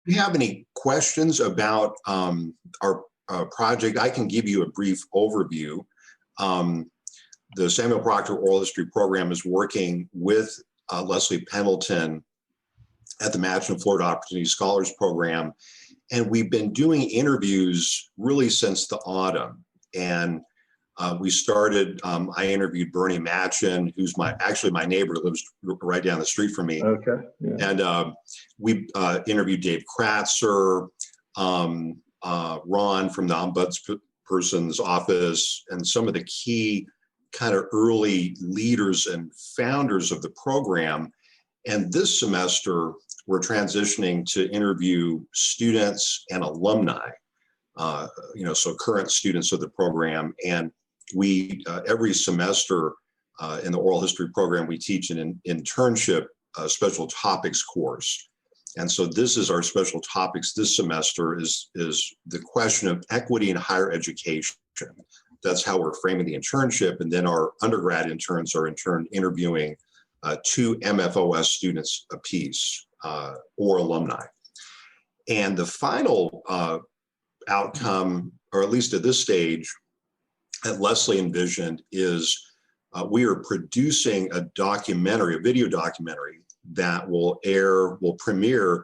you have any questions about our project, I can give you a brief overview. The Samuel Proctor Oral History Program is working with Leslie Pendleton at the Machen Florida Opportunity Scholars Program. And we've been doing interviews really since the autumn. And we started, I interviewed Bernie Machen, who's actually my neighbor, lives right down the street from me. Okay. Yeah. And we interviewed Dave Kratzer, Ron from the Ombudsperson's office, and some of the key kind of early leaders and founders of the program. And this semester, we're transitioning to interview students and alumni, so current students of the program. And we, every semester in the oral history program, we teach an internship special topics course. And so this is our special topics this semester is the question of equity in higher education. That's how we're framing the internship. And then our undergrad interns are in turn interviewing 2 MFOS students apiece or alumni. And the final outcome, or at least at this stage, that Leslie envisioned is we are producing a video documentary that will premiere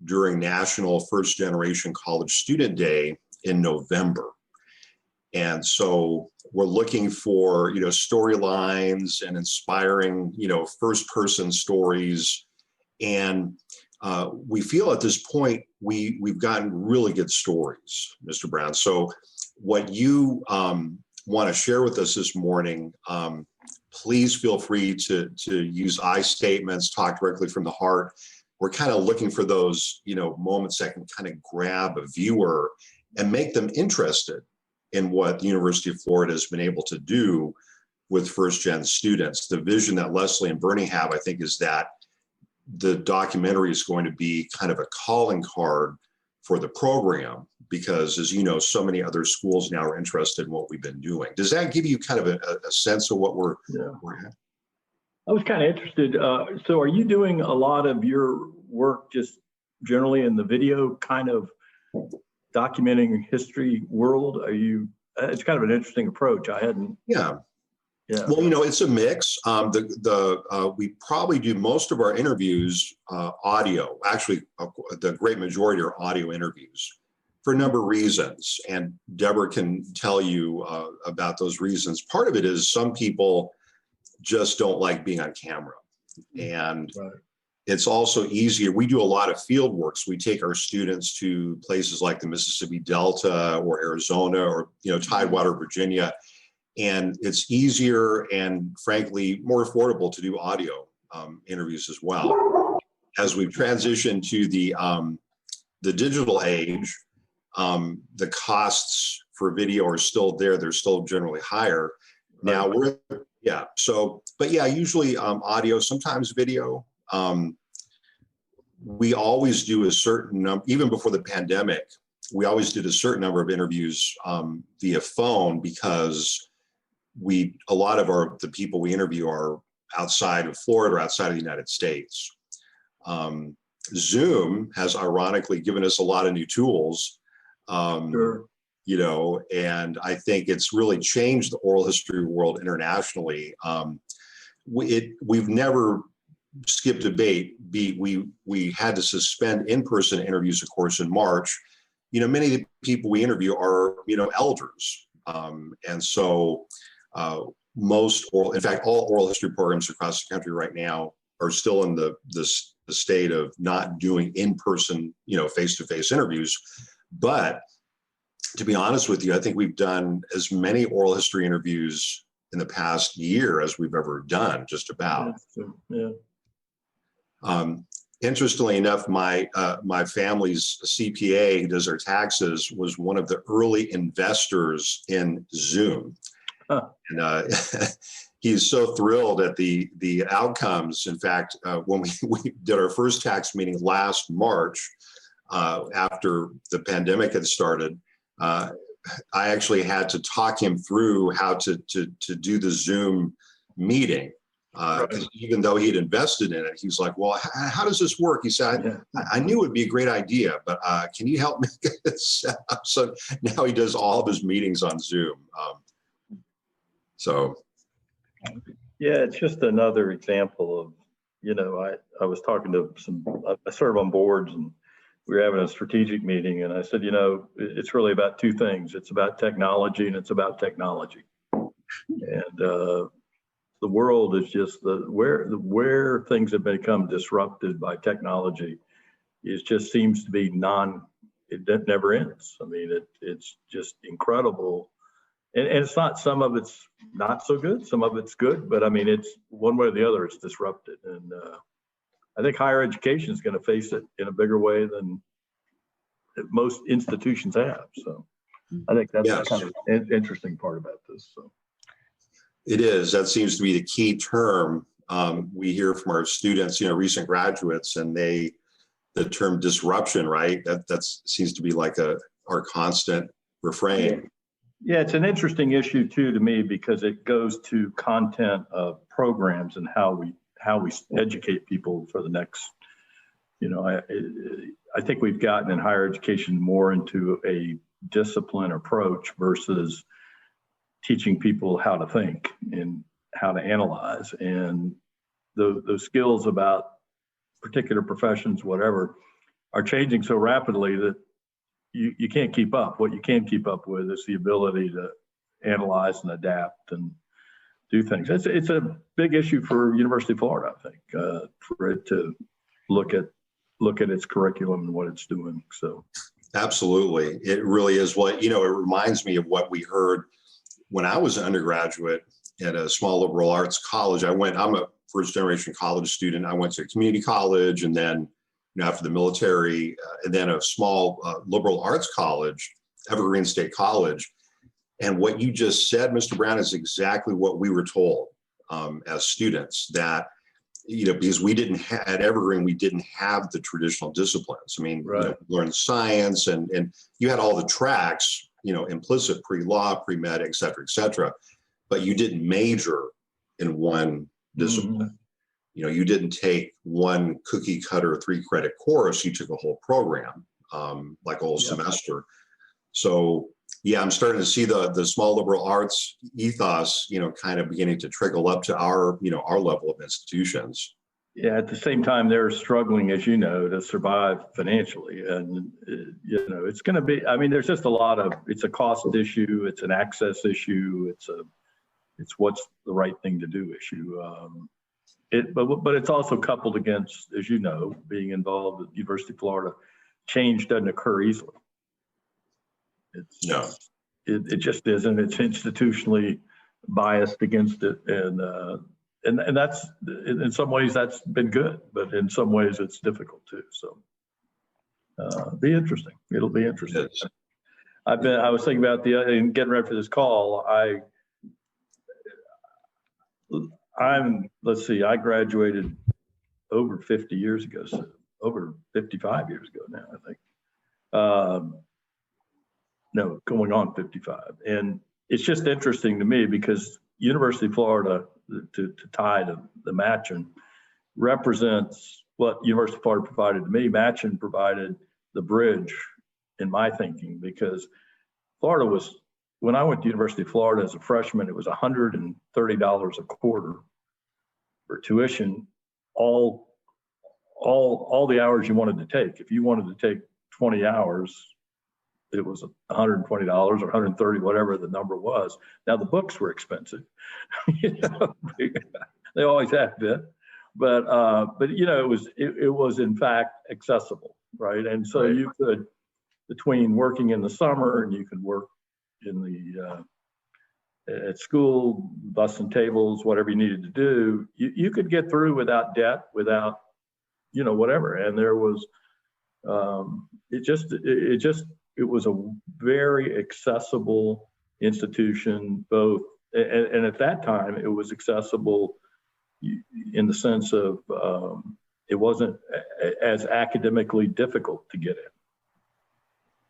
during National First Generation College Student Day in November. And so we're looking for, storylines and inspiring, first person stories. And we feel at this point, we've gotten really good stories, Mr. Brown. So what you want to share with us this morning, please feel free to use I statements, talk directly from the heart. We're kind of looking for those, moments that can kind of grab a viewer and make them interested in what the University of Florida has been able to do with first-gen students. The vision that Leslie and Bernie have, I think, is that the documentary is going to be kind of a calling card for the program because, as you know, so many other schools now are interested in what we've been doing. Does that give you kind of a sense of what we're at? I was kind of interested. So are you doing a lot of your work just generally in the video kind of documenting history world? It's kind of an interesting approach. I hadn't. Yeah. Well, it's a mix. We probably do most of our interviews audio. Actually, the great majority are audio interviews for a number of reasons. And Deborah can tell you about those reasons. Part of it is some people just don't like being on camera. And it's also easier. We do a lot of field works. We take our students to places like the Mississippi Delta or Arizona or, Tidewater, Virginia. And it's easier and frankly, more affordable to do audio interviews as well. As we've transitioned to the digital age, the costs for video are still there. They're still generally higher. Now usually audio, sometimes video. We always do a certain number, even before the pandemic, we always did a certain number of interviews via phone because a lot of the people we interview are outside of Florida or outside of the United States. Zoom has ironically given us a lot of new tools, and I think it's really changed the oral history world internationally. We've never skipped a beat. We had to suspend in-person interviews, of course, in March. Many of the people we interview are, elders. And so all oral history programs across the country right now are still in the state of not doing in-person, face-to-face interviews. But to be honest with you, I think we've done as many oral history interviews in the past year as we've ever done, just about. Yeah. Interestingly enough, my family's CPA who does our taxes was one of the early investors in Zoom. Huh. And he's so thrilled at the outcomes. In fact, when we did our first tax meeting last March, after the pandemic had started, I actually had to talk him through how to do the Zoom meeting. Because even though he'd invested in it, he's like, well, how does this work? He said, I knew it'd be a great idea, but can you help me get this set up? So now he does all of his meetings on Zoom. Yeah, it's just another example of, I was talking to I serve on boards, and we were having a strategic meeting, and I said, it's really about two things. It's about technology, and it's about technology. And the world is just where things have become disrupted by technology. It just seems to be it never ends. I mean, it's just incredible. And it's not, some of it's not so good, some of it's good, but I mean, it's one way or the other, it's disrupted. And I think higher education is going to face it in a bigger way than most institutions have. So I think that's kind of an interesting part about this. So. It is. That seems to be the key term we hear from our students, recent graduates, and the term disruption, right? That seems to be like our constant refrain. Yeah, it's an interesting issue too to me, because it goes to content of programs and how we educate people for the next. I think we've gotten in higher education more into a discipline approach versus teaching people how to think and how to analyze, and those skills about particular professions, whatever, are changing so rapidly that you can't keep up. What you can keep up with is the ability to analyze and adapt and do things. It's a big issue for University of Florida, I think, for it to look at its curriculum and what it's doing. So, absolutely, it really is. It reminds me of what we heard when I was an undergraduate at a small liberal arts college. I'm a first generation college student. I went to community college, and then after the military, and then a small liberal arts college, Evergreen State College. And what you just said, Mr. Brown, is exactly what we were told as students, that, because we didn't at Evergreen, we didn't have the traditional disciplines. I mean, right. We learned science, and you had all the tracks, implicit, pre-law, pre-med, et cetera, but you didn't major in one discipline. Mm-hmm. You didn't take one cookie cutter 3-credit course. You took a whole program, like a whole semester. So yeah, I'm starting to see the small liberal arts ethos, kind of beginning to trickle up to our level of institutions. Yeah, at the same time, they're struggling, as to survive financially. And, it's going to be, there's just it's a cost issue, it's an access issue, it's what's the right thing to do issue. But it's also coupled against, as being involved at the University of Florida, change doesn't occur easily. It just isn't. It's institutionally biased against it, and that's, in some ways that's been good, but in some ways it's difficult too. So be interesting. It'll be interesting. Yes. I was thinking about in getting ready for this call. I graduated over 50 years ago, so over 55 years ago now, I think. No, going on 55. And it's just interesting to me because University of Florida, to tie to the Machen, represents what University of Florida provided to me. Machen provided the bridge in my thinking, because Florida was, when I went to University of Florida as a freshman, it was $130 a quarter for tuition, all the hours you wanted to take. If you wanted to take 20 hours, it was $120 or $130, whatever the number was. Now the books were expensive. They always have been, but it was in fact accessible, right? And so you could, between working in the summer and you could work in the at school, bussing tables, whatever you needed to do, you could get through without debt, without whatever. And there was it was a very accessible institution, both, and at that time it was accessible in the sense of it wasn't as academically difficult to get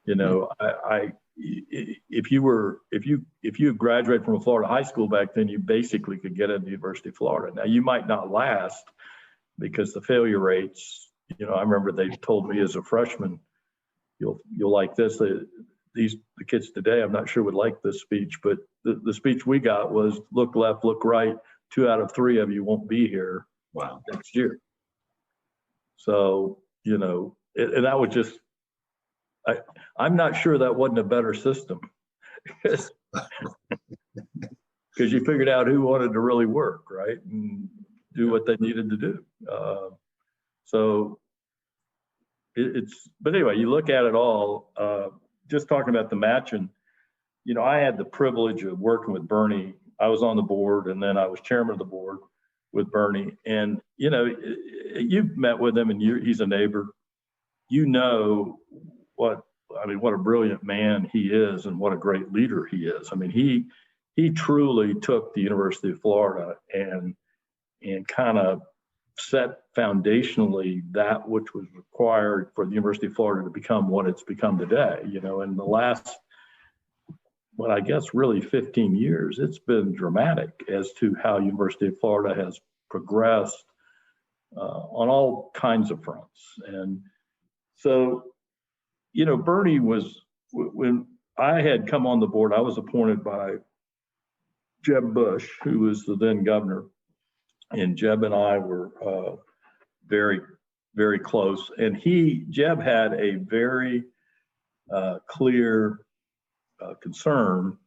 in. if you graduated from a Florida high school back then, you basically could get into the University of Florida. Now you might not last because the failure rates, I remember they told me as a freshman, you'll like this. The kids today, I'm not sure would like this speech, but the speech we got was look left, look right. 2 out of 3 of you won't be here. Wow. Next year. So, and that was just, I'm not sure that wasn't a better system because you figured out who wanted to really work, right? And do what they needed to do. But anyway, you look at it all, just talking about the Machen, I had the privilege of working with Bernie. I was on the board and then I was chairman of the board with Bernie. And, you've met with him and he's a neighbor. What a brilliant man he is and what a great leader he is. I mean, he truly took the University of Florida and kind of set foundationally that which was required for the University of Florida to become what it's become today. In the last, I guess really 15 years, it's been dramatic as to how University of Florida has progressed on all kinds of fronts. And so, Bernie was, when I had come on the board, I was appointed by Jeb Bush, who was the then governor. And Jeb and I were very, very close. And Jeb had a very clear concern.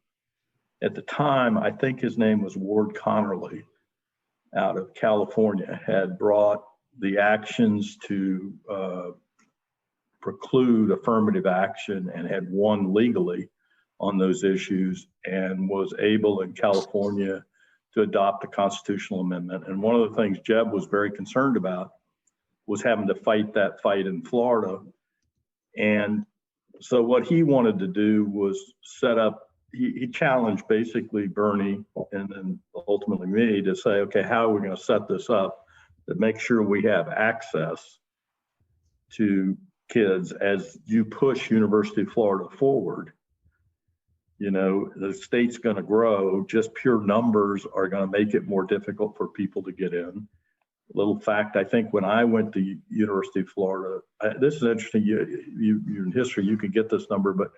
At the time, I think his name was Ward Connerly out of California, had brought the actions to preclude affirmative action and had won legally on those issues and was able in California to adopt a constitutional amendment. And one of the things Jeb was very concerned about was having to fight that fight in Florida. And so what he wanted to do was set up, he challenged basically Bernie and then ultimately me to say, okay, how are we going to set this up to make sure we have access to kids as you push University of Florida forward? The state's going to grow. Just pure numbers are going to make it more difficult for people to get in. Little fact, I think when I went to University of Florida, this is interesting. You in history, you could get this number, but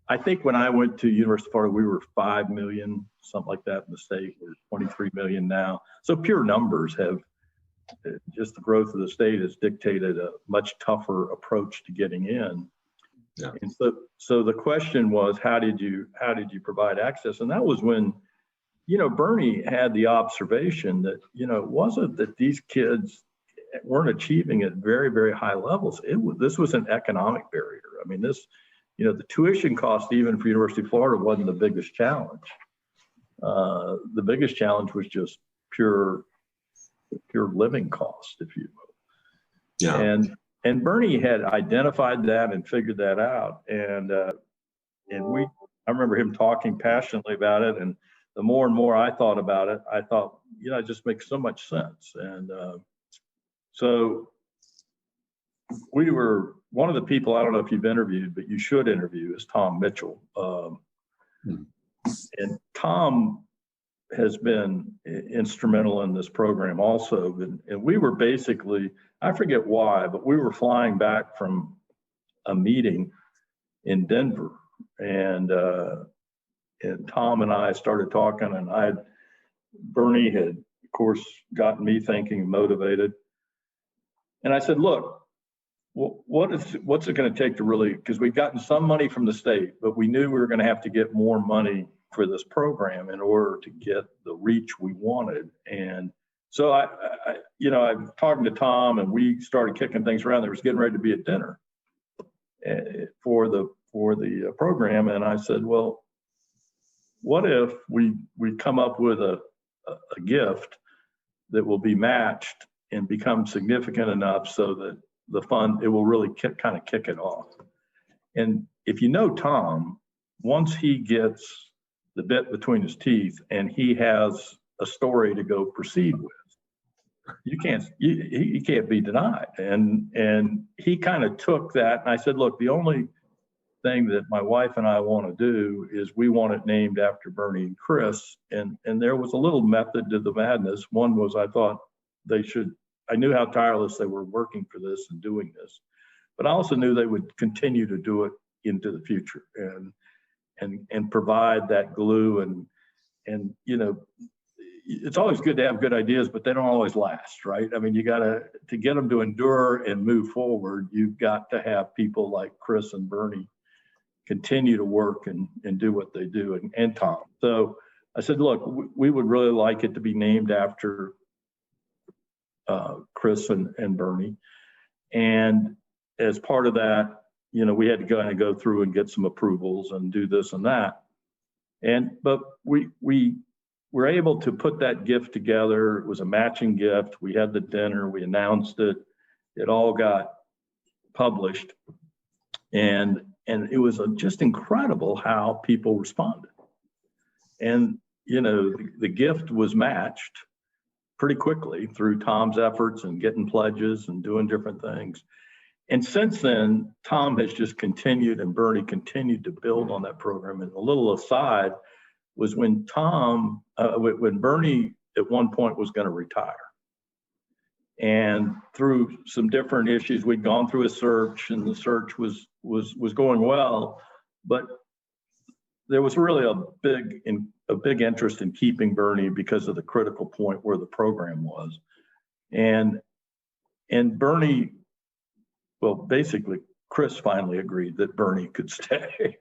I think when I went to University of Florida, we were 5 million, something like that in the state. We're 23 million now. So pure numbers have, just the growth of the state has dictated a much tougher approach to getting in. Yeah. And so the question was, how did you provide access? And that was when, Bernie had the observation that, it wasn't that these kids weren't achieving at very, very high levels. This was an economic barrier. I mean, the tuition cost even for University of Florida wasn't the biggest challenge. The biggest challenge was just pure living cost, if you will. Yeah. And Bernie had identified that and figured that out. And I remember him talking passionately about it. And the more and more I thought about it, I thought, it just makes so much sense. And so we were, one of the people, I don't know if you've interviewed, but you should interview, is Tom Mitchell. And Tom has been instrumental in this program also. And we were basically, I forget why, but we were flying back from a meeting in Denver. And Tom and I started talking, and Bernie had, of course, gotten me thinking, motivated. And I said, look, what's it going to take to really, because we'd gotten some money from the state, but we knew we were going to have to get more money for this program in order to get the reach we wanted. And so I'm talking to Tom, and we started kicking things around. There was getting ready to be a dinner for the program. And I said, well, what if we come up with a gift that will be matched and become significant enough so that the fund, it will really kind of kick it off. And if you know Tom, once he gets the bit between his teeth and he has a story to go proceed with, he can't be denied. And he kind of took that, and I said, look, the only thing that my wife and I want to do is we want it named after Bernie and Chris. And there was a little method to the madness. One was I thought I knew how tireless they were working for this and doing this, but I also knew they would continue to do it into the future and provide that glue and it's always good to have good ideas, but they don't always last, right? I mean, to get them to endure and move forward, you've got to have people like Chris and Bernie continue to work and do what they do, and Tom. So I said, look, we would really like it to be named after Chris and Bernie. And as part of that, we had to go through and get some approvals and do this and that. But we were able to put that gift together. It was a matching gift. We had the dinner, we announced it. It all got published. And it was just incredible how people responded. And, the gift was matched pretty quickly through Tom's efforts and getting pledges and doing different things. And since then, Tom has just continued and Bernie continued to build on that program. And a little aside was when Bernie at one point was going to retire. And through some different issues, we'd gone through a search and the search was going well, but there was really a big interest in keeping Bernie because of the critical point where the program was. And Bernie, well, basically, Chris finally agreed that Bernie could stay.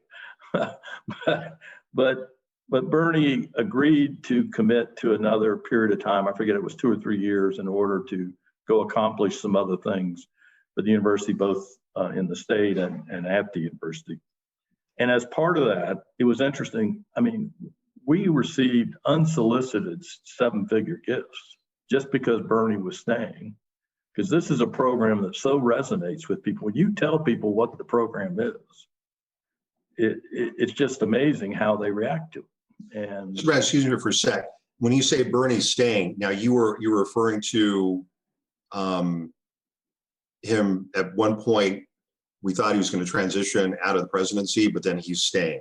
but Bernie agreed to commit to another period of time. I forget, it was 2 or 3 years in order to go accomplish some other things for the university, both in the state and at the university. And as part of that, it was interesting. I mean, we received unsolicited 7-figure gifts just because Bernie was staying, because this is a program that so resonates with people. When you tell people what the program is, it's just amazing how they react to it. And Excuse me for a sec. When you say Bernie's staying, now you were referring to him at one point. We thought he was going to transition out of the presidency, but then he's staying.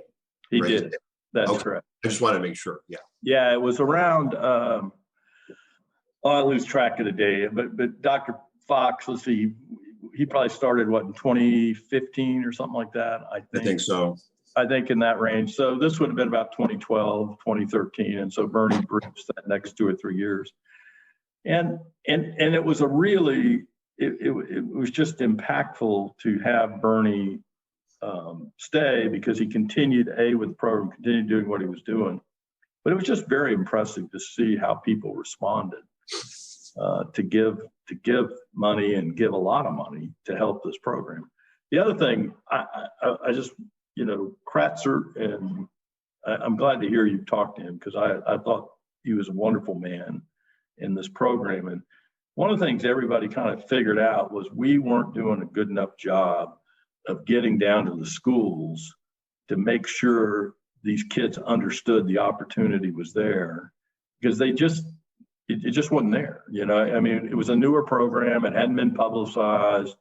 He right? did. That's okay. correct. I just want to make sure. Yeah. Yeah, it was around. I lose track of the day, but Dr. Fox, let's see, he probably started in 2015 or something like that. I think so. I think in that range. So this would have been about 2012, 2013. And so Bernie bridged that next 2 or 3 years. And it was it was just impactful to have Bernie stay, because he continued with the program, continued doing what he was doing. But it was just very impressive to see how people responded to give money and give a lot of money to help this program. The other thing, I just, Kratzer, and I'm glad to hear you talk to him, because I thought he was a wonderful man in this program. And one of the things everybody kind of figured out was we weren't doing a good enough job of getting down to the schools to make sure these kids understood the opportunity was there, because it just wasn't there. I mean, it was a newer program. It hadn't been publicized.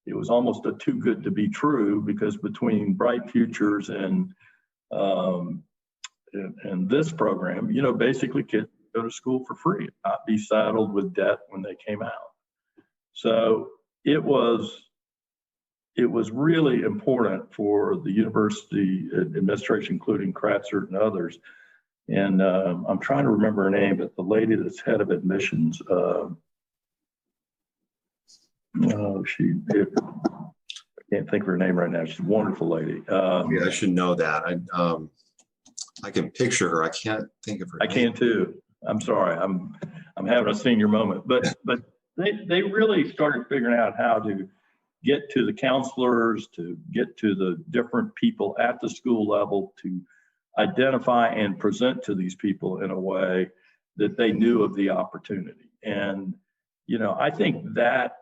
It was almost a too good to be true, because between Bright Futures and this program, basically kids go to school for free, not be saddled with debt when they came out. So it was really important for the university administration, including Kratzer and others. And I'm trying to remember her name, but the lady that's head of admissions, I can't think of her name right now. She's a wonderful lady. Yeah, I should know that. I can picture her. I can't think of her name. I can too. I'm sorry. I'm having a senior moment. But they really started figuring out how to get to the counselors, to get to the different people at the school level, to identify and present to these people in a way that they knew of the opportunity. And, I think that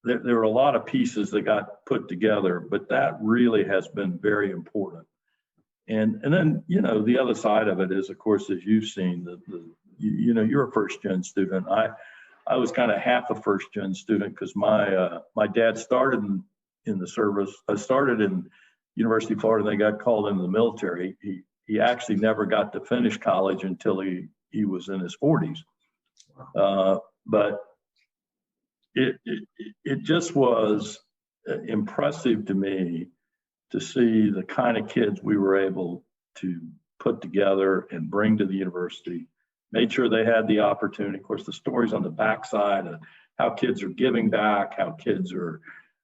there were a lot of pieces that got put together, but that really has been very important. And then, the other side of it is, of course, as you've seen, you're a first-gen student. I was kind of half a first-gen student, because my dad started in the service. I started in University of Florida, and they got called into the military. He actually never got to finish college until he was in his 40s. But it just was impressive to me to see the kind of kids we were able to put together and bring to the university, made sure they had the opportunity. Of course, the stories on the backside of how kids are giving back, how kids are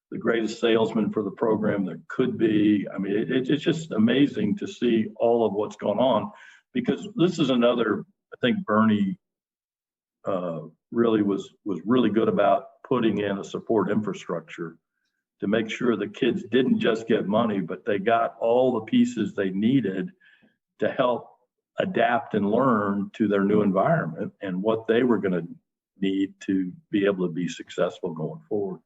the greatest salesman for the program there could be. I mean, it's just amazing to see all of what's going on, because this is another, I think Bernie really was really good about putting in a support infrastructure to make sure the kids didn't just get money, but they got all the pieces they needed to help adapt and learn to their new environment and what they were going to need to be able to be successful going forward.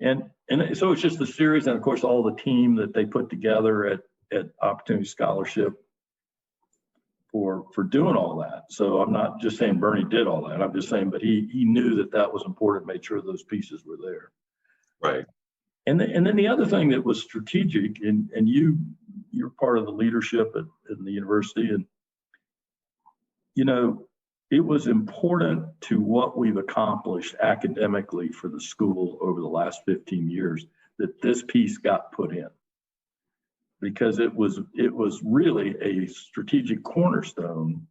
And so it's just a series, and of course, all the team that they put together at Opportunity Scholarship for doing all that. So I'm not just saying Bernie did all that. I'm just saying, but he knew that was important, made sure those pieces were there. Right. And then the other thing that was strategic, and you're part of the leadership at the university, and it was important to what we've accomplished academically for the school over the last 15 years that this piece got put in, because it was really a strategic cornerstone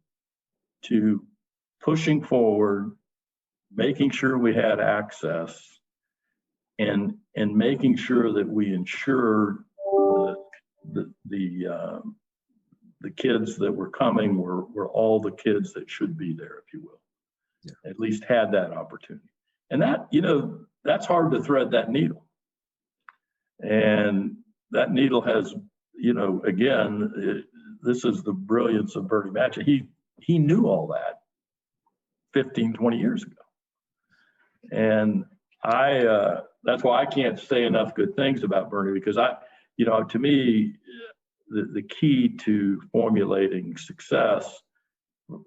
to pushing forward, making sure we had access, and making sure that we ensured the kids that were coming were all the kids that should be there, if you will. Yeah. At least had that opportunity. And that, that's hard to thread that needle. And that needle has, again, this is the brilliance of Bernie Machen. He knew all that 15, 20 years ago. And that's why I can't say enough good things about Bernie, because to me, the key to formulating success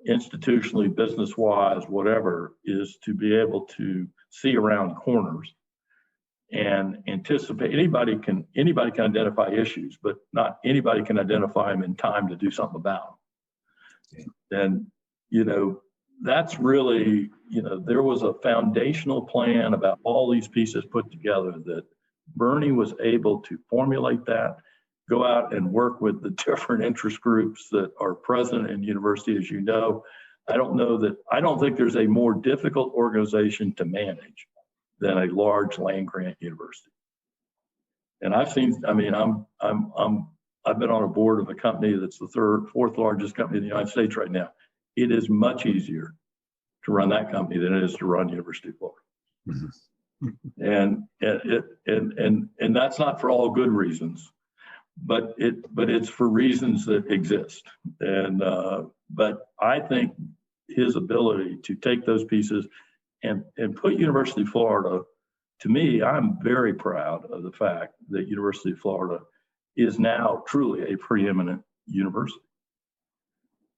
institutionally, business-wise, whatever, is to be able to see around corners and anticipate. Anybody can identify issues, but not anybody can identify them in time to do something about them. And that's really, there was a foundational plan about all these pieces put together that Bernie was able to formulate that, go out and work with the different interest groups that are present in university, as you know. I don't think there's a more difficult organization to manage than a large land grant university. And I've been on a board of a company that's the fourth largest company in the United States right now. It is much easier to run that company than it is to run University of Florida. Mm-hmm. And that's not for all good reasons, but it's for reasons that exist. And but I think his ability to take those pieces and put University of Florida, to me, I'm very proud of the fact that University of Florida is now truly a preeminent university.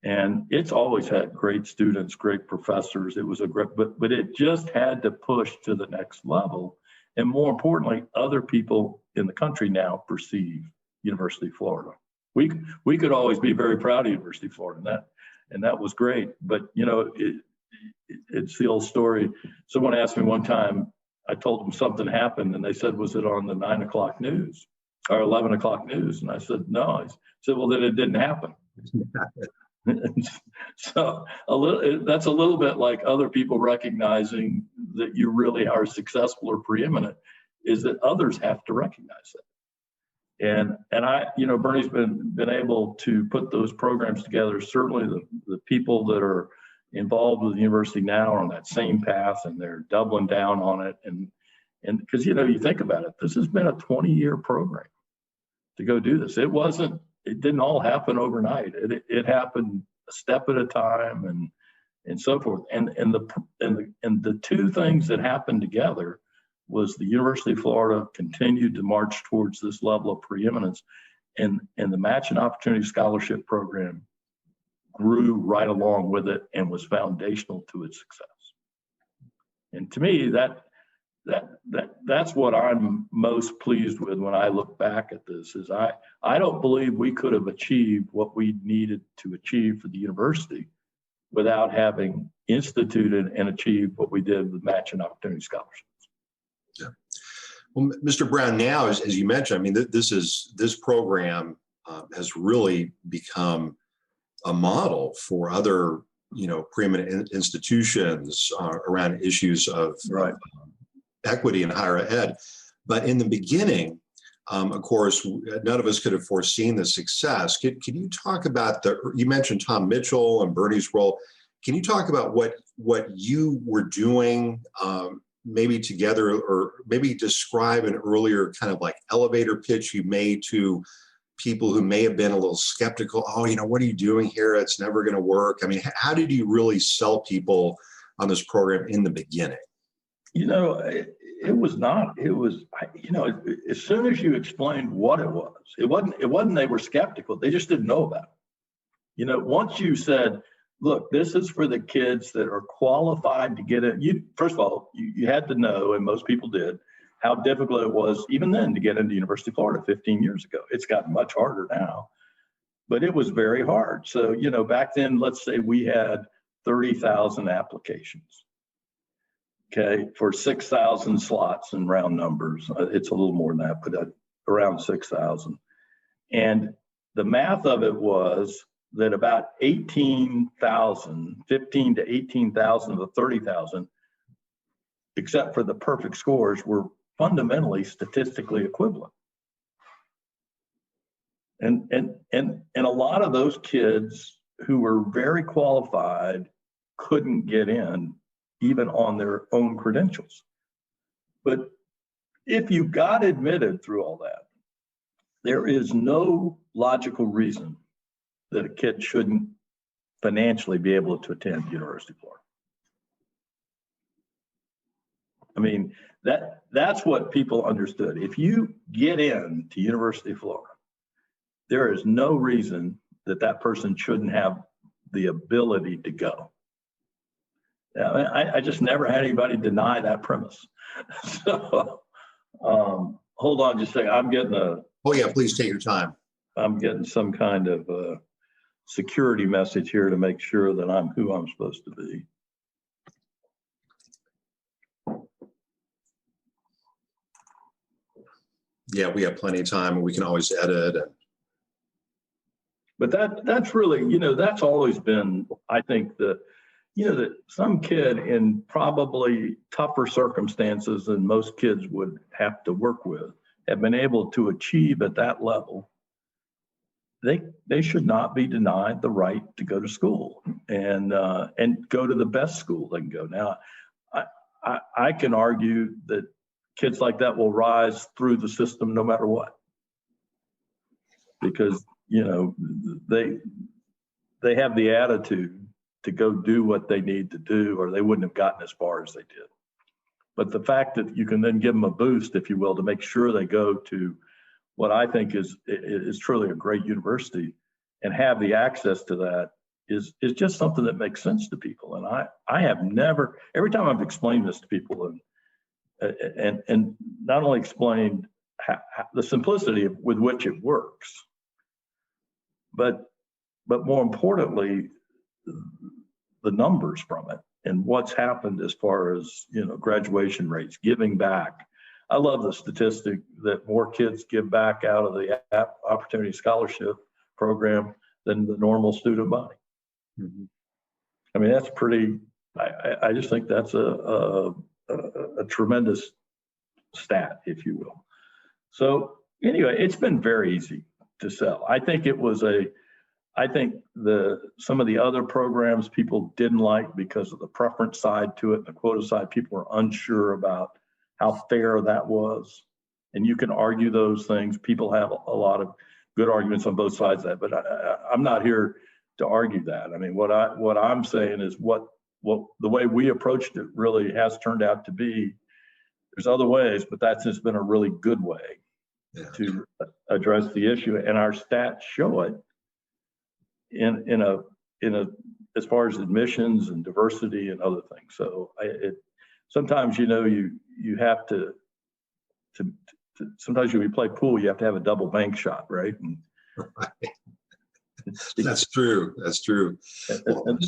And it's always had great students, great professors. It was but it just had to push to the next level. And more importantly, other people in the country now perceive University of Florida. We could always be very proud of University of Florida, and that was great. But it's the old story. Someone asked me one time, I told them something happened, and they said, "Was it on the 9 o'clock news or 11 o'clock news?" And I said, "No." I said, "Well, then it didn't happen." So that's a little bit like other people recognizing that you really are successful or preeminent, is that others have to recognize it. And I, Bernie's been able to put those programs together. Certainly the people that are involved with the university now are on that same path, and they're doubling down on it. And because, you think about it, this has been a 20-year program to go do this. It didn't all happen overnight. It happened a step at a time and so forth. And the two things that happened together was the University of Florida continued to march towards this level of preeminence, and the Machen Opportunity Scholarship Program grew right along with it and was foundational to its success. And to me, that's what I'm most pleased with when I look back at this. Is I don't believe we could have achieved what we needed to achieve for the university without having instituted and achieved what we did with Machen opportunity scholarships. Yeah. Well, Mr. Brown, now, as you mentioned, I mean, this program has really become a model for other, preeminent institutions around issues of equity in higher ed. But in the beginning, of course, none of us could have foreseen the success. Can you talk about you mentioned Tom Mitchell and Bernie's role. Can you talk about what you were doing, maybe together, or maybe describe an earlier kind of like elevator pitch you made to people who may have been a little skeptical? Oh, what are you doing here? It's never going to work. I mean, how did you really sell people on this program in the beginning? It was not. It was, as soon as you explained what it wasn't they were skeptical. They just didn't know about it. Once you said, look, this is for the kids that are qualified to get in. First of all, you had to know, and most people did, how difficult it was even then to get into University of Florida 15 years ago. It's gotten much harder now, but it was very hard. So, back then, let's say we had 30,000 applications, okay, for 6,000 slots in round numbers. It's a little more than that, but around 6,000. And the math of it was that about 15 to 18,000 of the 30,000, except for the perfect scores, were fundamentally statistically equivalent. And a lot of those kids who were very qualified couldn't get in even on their own credentials. But if you got admitted through all that, there is no logical reason that a kid shouldn't financially be able to attend University of Florida. I mean, that's what people understood. If you get into University of Florida, there is no reason that person shouldn't have the ability to go. I just never had anybody deny that premise. So, hold on just a second. I'm getting Oh yeah, please take your time. I'm getting some kind of security message here to make sure that I'm who I'm supposed to be. Yeah, we have plenty of time, and we can always edit. But that's really, that's always been, I think, that some kid in probably tougher circumstances than most kids would have to work with have been able to achieve at that level. They should not be denied the right to go to school and go to the best school they can go. Now, I can argue that kids like that will rise through the system no matter what, because they have the attitude to go do what they need to do, or they wouldn't have gotten as far as they did. But the fact that you can then give them a boost, if you will, to make sure they go to what I think is truly a great university and have the access to that is just something that makes sense to people. And I have never, every time I've explained this to people and not only explained the simplicity with which it works, but more importantly, the numbers from it and what's happened as far as graduation rates, giving back. I love the statistic that more kids give back out of the Opportunity Scholarship Program than the normal student body. Mm-hmm. I mean, that's pretty. I just think that's a tremendous stat, if you will. So anyway, it's been very easy to sell. I think it was some of the other programs people didn't like because of the preference side to it, the quota side. People were unsure about how fair that was. And you can argue those things. People have a lot of good arguments on both sides of that, but I'm not here to argue that. I mean, what I'm saying is what the way we approached it really has turned out to be. There's other ways, but that's just been a really good way to address the issue. And our stats show it in a as far as admissions and diversity and other things. So sometimes, you have to sometimes when you play pool, you have to have a double bank shot, right? And That's true. That's true. in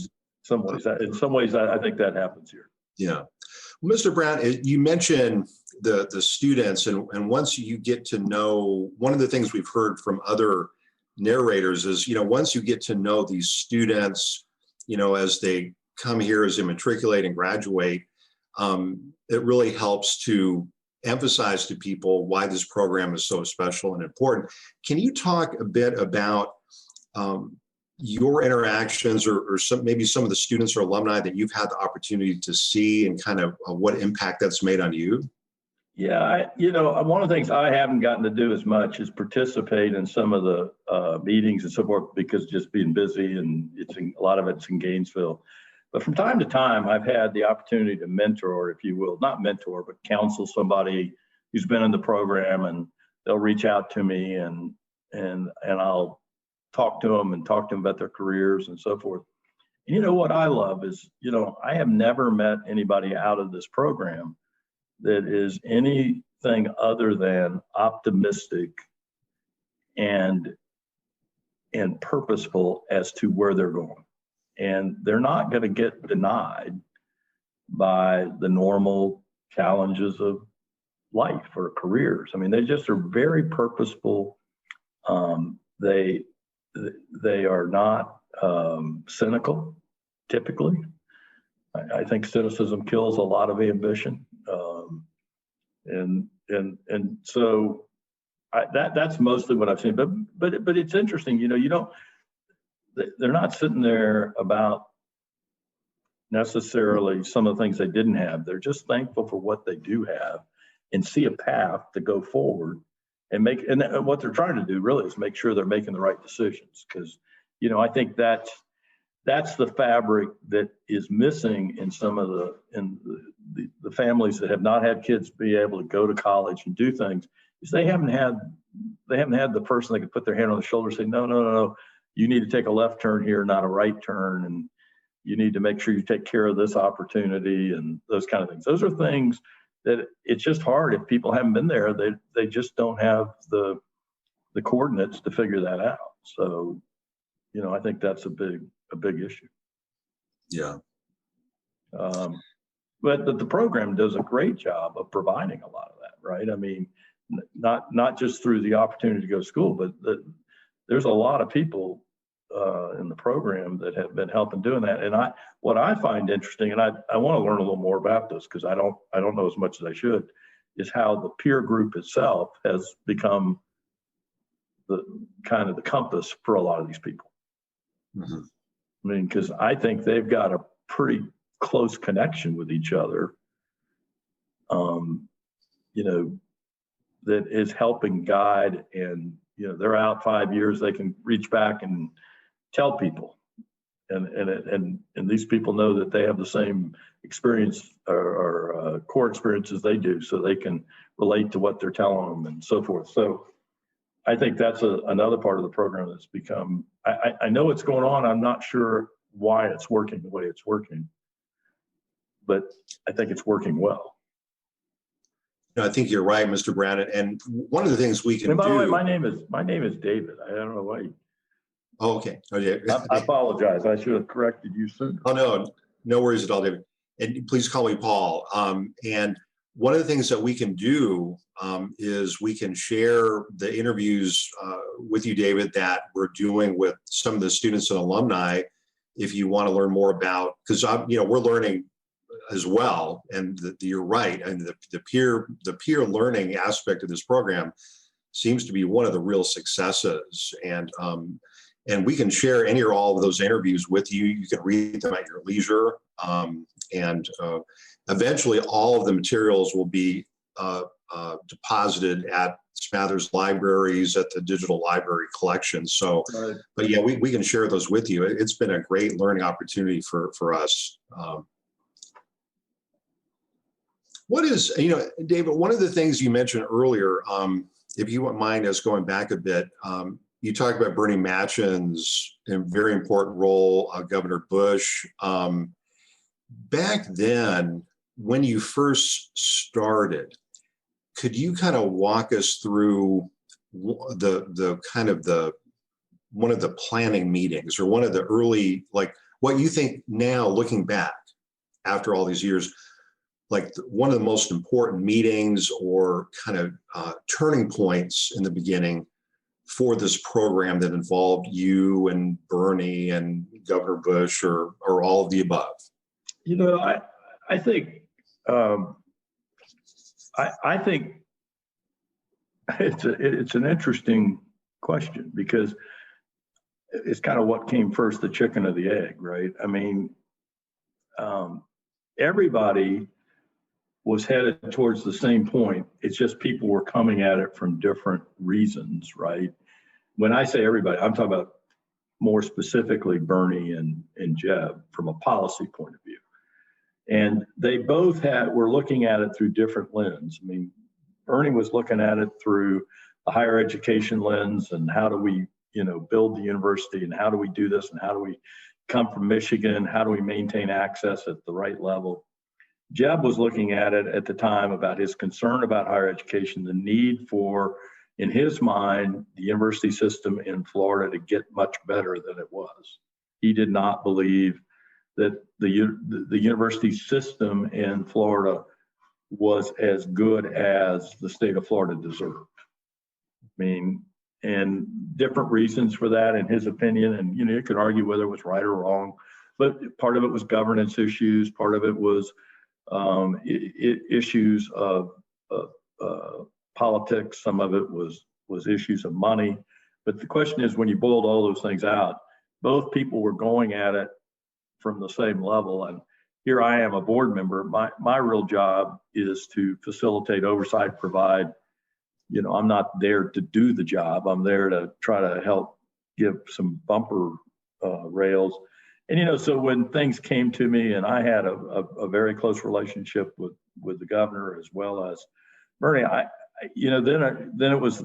some ways, I think that happens here. Yeah. Well, Mr. Brown, you mentioned the students, and once you get to know, one of the things we've heard from other narrators is, once you get to know these students, as they come here, as they matriculate and graduate, it really helps to emphasize to people why this program is so special and important. Can you talk a bit about your interactions or maybe some of the students or alumni that you've had the opportunity to see and kind of what impact that's made on you? Yeah, one of the things I haven't gotten to do as much is participate in some of the meetings and so forth, because just being busy, and a lot of it's in Gainesville. But from time to time, I've had the opportunity to mentor, if you will, not mentor, but counsel somebody who's been in the program, and they'll reach out to me and I'll talk to them about their careers and so forth. And what I love is, I have never met anybody out of this program that is anything other than optimistic and purposeful as to where they're going. And they're not going to get denied by the normal challenges of life or careers. I mean, they just are very purposeful. They are not cynical, typically. I think cynicism kills a lot of ambition. And so that's mostly what I've seen. But it's interesting, they're not sitting there about necessarily some of the things they didn't have. They're just thankful for what they do have and see a path to go forward and what they're trying to do really is make sure they're making the right decisions. Because, I think that's the fabric that is missing in some of the families that have not had kids be able to go to college and do things, is they haven't had the person that could put their hand on the shoulder and say, no, you need to take a left turn here, not a right turn, and you need to make sure you take care of this opportunity and those kind of things. Those are things that it's just hard if people haven't been there. They just don't have the coordinates to figure that out. So, I think that's a big issue. Yeah. But the program does a great job of providing a lot of that, right? I mean, not just through the opportunity to go to school, but there's a lot of people in the program that have been helping doing that. And what I find interesting, and I want to learn a little more about this because I don't know as much as I should, is how the peer group itself has become the kind of the compass for a lot of these people. Mm-hmm. I mean, because I think they've got a pretty close connection with each other, that is helping guide, and they're out 5 years, they can reach back and tell people, and these people know that they have the same experience or core experiences they do, so they can relate to what they're telling them and so forth. So I think that's another part of the program that's become, I know it's going on. I'm not sure why it's working the way it's working, but I think it's working well. I think you're right, Mr. Brown. And one of the things we can do. By the way, my name is David. I don't know why. Oh, okay. Oh, yeah. I apologize. I should have corrected you sooner. Oh, no worries at all, David. And please call me Paul. And one of the things that we can do is we can share the interviews with you, David, that we're doing with some of the students and alumni. If you want to learn more about, because we're learning as well, and you're right. And the peer learning aspect of this program seems to be one of the real successes. And we can share any or all of those interviews with you. You can read them at your leisure. And eventually all of the materials will be deposited at Smathers Libraries, at the digital library collection. So, right. But yeah, we can share those with you. It's been a great learning opportunity for us. What is, David, one of the things you mentioned earlier, if you wouldn't mind us going back a bit, you talked about Bernie Machen's very important role, Governor Bush. Back then, when you first started, could you kind of walk us through the kind of one of the planning meetings or one of the early, like what you think now looking back after all these years, like one of the most important meetings or kind of turning points in the beginning for this program that involved you and Bernie and Governor Bush or all of the above? You know, I think I think it's an interesting question because it's kind of what came first, the chicken or the egg, right? I mean, everybody was headed towards the same point. It's just people were coming at it from different reasons, right? When I say everybody, I'm talking about more specifically Bernie and Jeb from a policy point of view. And they both were looking at it through different lenses. I mean, Bernie was looking at it through the higher education lens and how do we, build the university and how do we do this and how do we come from Michigan, how do we maintain access at the right level. Jeb was looking at it at the time about his concern about higher education, the need for, in his mind, the university system in Florida to get much better than it was. He did not believe that the university system in Florida was as good as the state of Florida deserved. I mean, and different reasons for that in his opinion. And, you could argue whether it was right or wrong, but part of it was governance issues. Part of it was issues of politics. Some of it was issues of money. But the question is, when you boiled all those things out, both people were going at it from the same level. And here I am, a board member. My real job is to facilitate oversight, provide, I'm not there to do the job. I'm there to try to help give some bumper rails. And, so when things came to me, and I had a very close relationship with the governor as well as Bernie, then it was,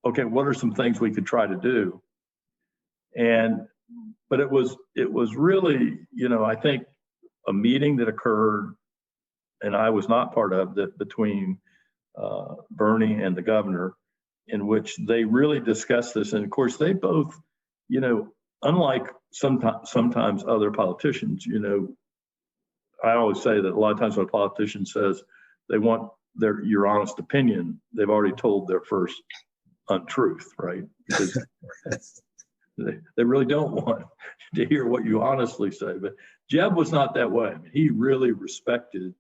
okay, what are some things we could try to do? But it was really, I think a meeting that occurred, and I was not part of that, between Bernie and the governor, in which they really discussed this. And of course, they both, unlike sometimes other politicians, I always say that a lot of times when a politician says they want your honest opinion, they've already told their first untruth, right? Because they really don't want to hear what you honestly say. But Jeb was not that way. I mean, he really respected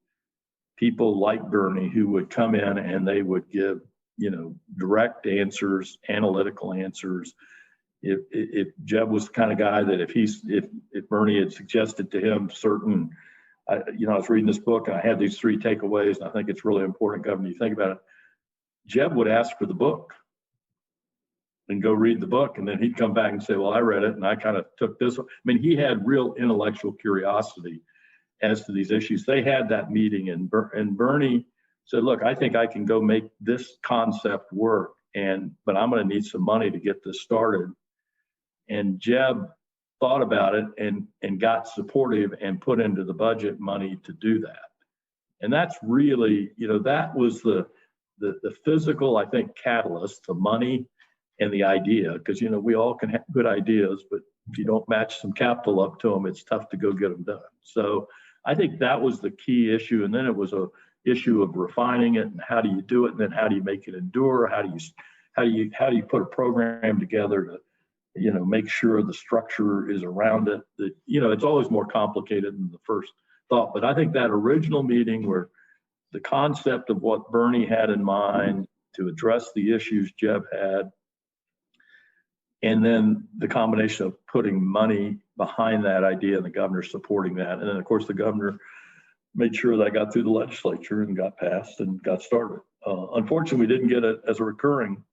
people like Bernie who would come in and they would give, direct answers, analytical answers. If Jeb was the kind of guy that if Bernie had suggested to him certain, I was reading this book and I had these 3 takeaways, and I think it's really important, Governor, you think about it. Jeb would ask for the book and go read the book, and then he'd come back and say, well, I read it and I kind of took this. I mean, he had real intellectual curiosity as to these issues. They had that meeting, and Bernie said, look, I think I can go make this concept work, but I'm going to need some money to get this started. And Jeb thought about it and got supportive and put into the budget money to do that. And that's really, that was the physical, I think, catalyst, the money and the idea, because, we all can have good ideas, but if you don't match some capital up to them, it's tough to go get them done. So I think that was the key issue. And then it was a issue of refining it and how do you do it? And then how do you make it endure? How do you put a program together to, make sure the structure is around it? That, it's always more complicated than the first thought. But I think that original meeting where the concept of what Bernie had in mind to address the issues Jeb had, and then the combination of putting money behind that idea and the governor supporting that. And then, of course, the governor made sure that I got through the legislature and got passed and got started. Unfortunately, we didn't get it as a recurring.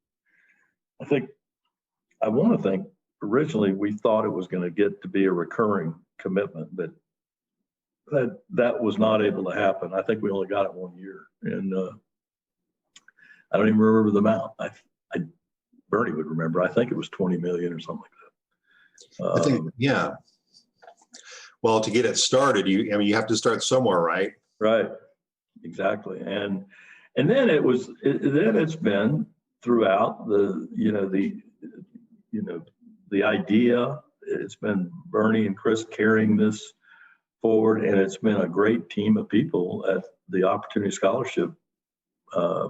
I want to think originally we thought it was going to get to be a recurring commitment, but that was not able to happen. I think we only got it 1 year. And I don't even remember the amount. Bernie would remember. I think it was 20 million or something like that. I think, yeah. Well, to get it started, you have to start somewhere, right? Right. Exactly. And then it's been throughout the idea. It's been Bernie and Chris carrying this forward, and it's been a great team of people at the Opportunity Scholarship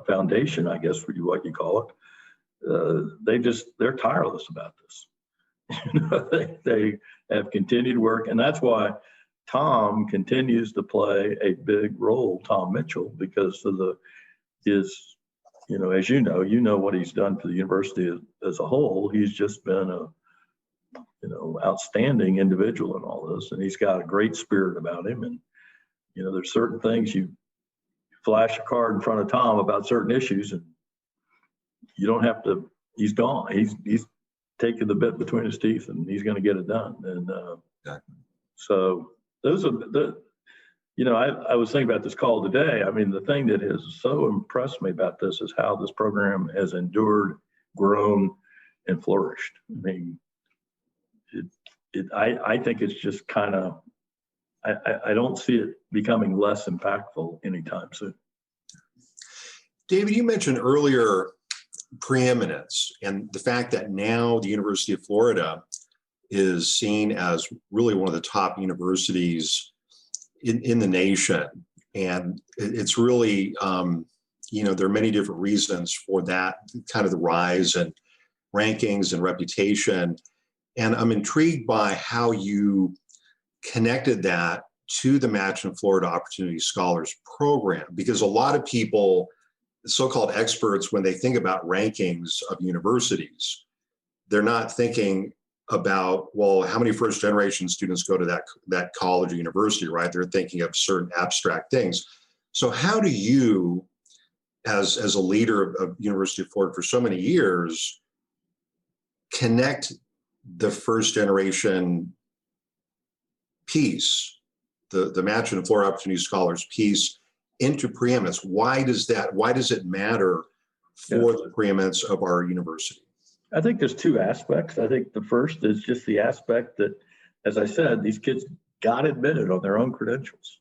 Foundation, I guess, what you call it. They're tireless about this. They have continued to work, and that's why Tom continues to play a big role, Tom Mitchell, because of his, as you know what he's done for the university as a whole. He's just been a outstanding individual in all this, and he's got a great spirit about him. And there's certain things you flash a card in front of Tom about certain issues, and you don't have to. He's gone. He's taking the bit between his teeth, and he's going to get it done. And so those are I was thinking about this call today. I mean, the thing that has so impressed me about this is how this program has endured, grown, and flourished. I mean, I think it's just kind of, I don't see it becoming less impactful anytime soon. David, you mentioned earlier preeminence and the fact that now the University of Florida is seen as really one of the top universities in the nation. And it's really, there are many different reasons for that, kind of the rise and rankings and reputation. And I'm intrigued by how you connected that to the Machen Florida Opportunity Scholars Program, because a lot of people, so-called experts, when they think about rankings of universities, they're not thinking about, well, how many first-generation students go to that college or university, right? They're thinking of certain abstract things. So how do you, as a leader of University of Florida for so many years, connect the first-generation piece, the Machen Florida Opportunity Scholars piece, into preeminence? Why does it matter for the preeminence of our university? I think there's two aspects. I think the first is just the aspect that, as I said, these kids got admitted on their own credentials.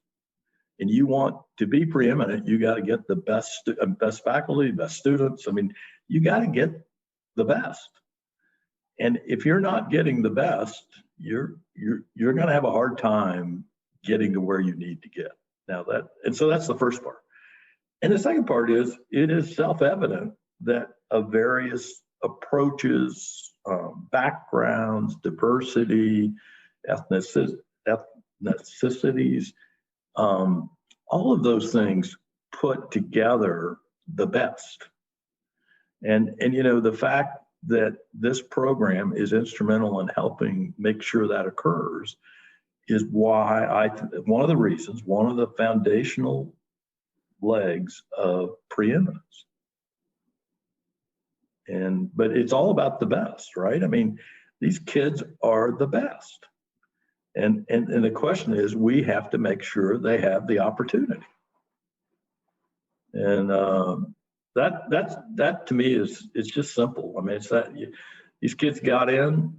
And you want to be preeminent, you got to get the best faculty, best students. I mean, you got to get the best. And if you're not getting the best, you're going to have a hard time getting to where you need to get. So that's the first part. And the second part is, it is self-evident that of various approaches, backgrounds, diversity, ethnicities, all of those things put together the best. And the fact that this program is instrumental in helping make sure that occurs is why one of the reasons, one of the foundational legs of preeminence. But it's all about the best, right? I mean, these kids are the best. And the question is, we have to make sure they have the opportunity. And that to me it's just simple. I mean, it's that these kids got in,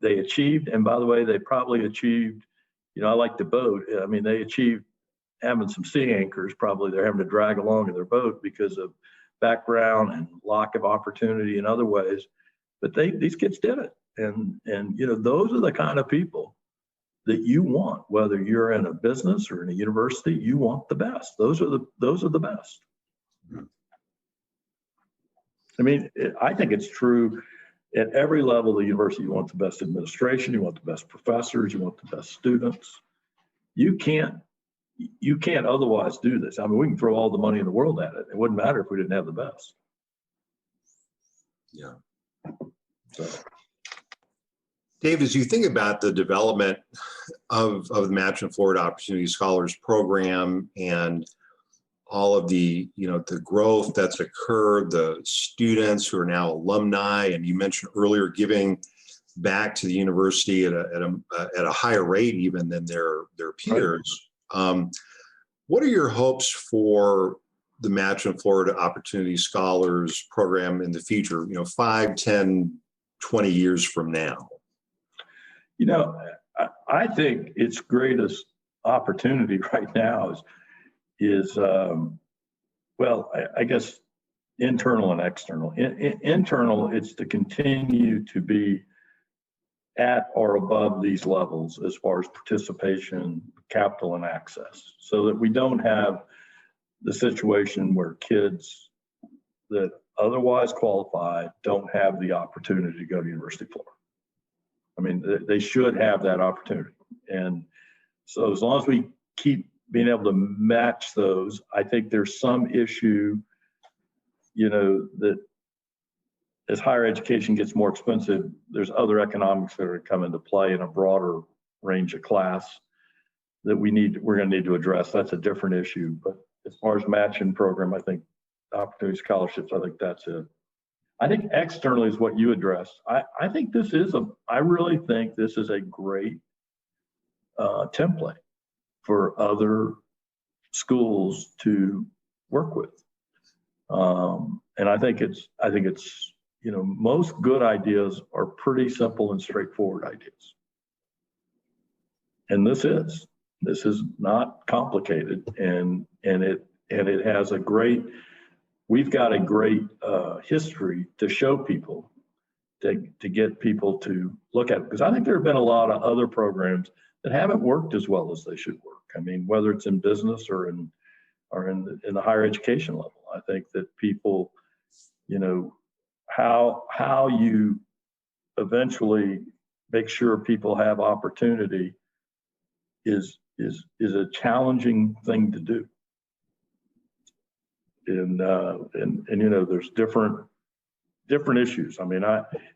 they achieved, and by the way, they probably achieved, I like to boat. I mean, they achieved having some sea anchors, probably they're having to drag along in their boat because of background and lack of opportunity in other ways. But these kids did it. And those are the kind of people that you want, whether you're in a business or in a university, you want the best. Those are the best. I mean, I think it's true at every level of the university. You want the best administration, you want the best professors, you want the best students. You can't otherwise do this. I mean, we can throw all the money in the world at it. It wouldn't matter if we didn't have the best. Yeah. So, Dave, as you think about the development of the Machen Florida Opportunity Scholars Program and all of the growth that's occurred, the students who are now alumni, and you mentioned earlier giving back to the university at a higher rate even than their peers. Right. What are your hopes for the Machen Florida Opportunity Scholars Program in the future, 5, 10, 20 years from now? I think its greatest opportunity right now is, well, I guess internal and external. Internal, it's to continue to be at or above these levels as far as participation, capital, and access, so that we don't have the situation where kids that otherwise qualify don't have the opportunity to go to university floor. I mean, they should have that opportunity. And so as long as we keep being able to match those, I think there's some issue, that as higher education gets more expensive, there's other economics that are going to come into play in a broader range of class that we're going to need to address. That's a different issue. But as far as matching program, I think opportunity scholarships, I think that's it. I think externally is what you addressed. I really think this is a great template for other schools to work with. And I think it's, most good ideas are pretty simple and straightforward ideas. And this is not complicated, and it has we've got a great history to show people, to get people to look at it. Because I think there have been a lot of other programs that haven't worked as well as they should work. I mean, whether it's in business or in the higher education level, I think that people, how you eventually make sure people have opportunity is a challenging thing to do. And there's different issues. I mean,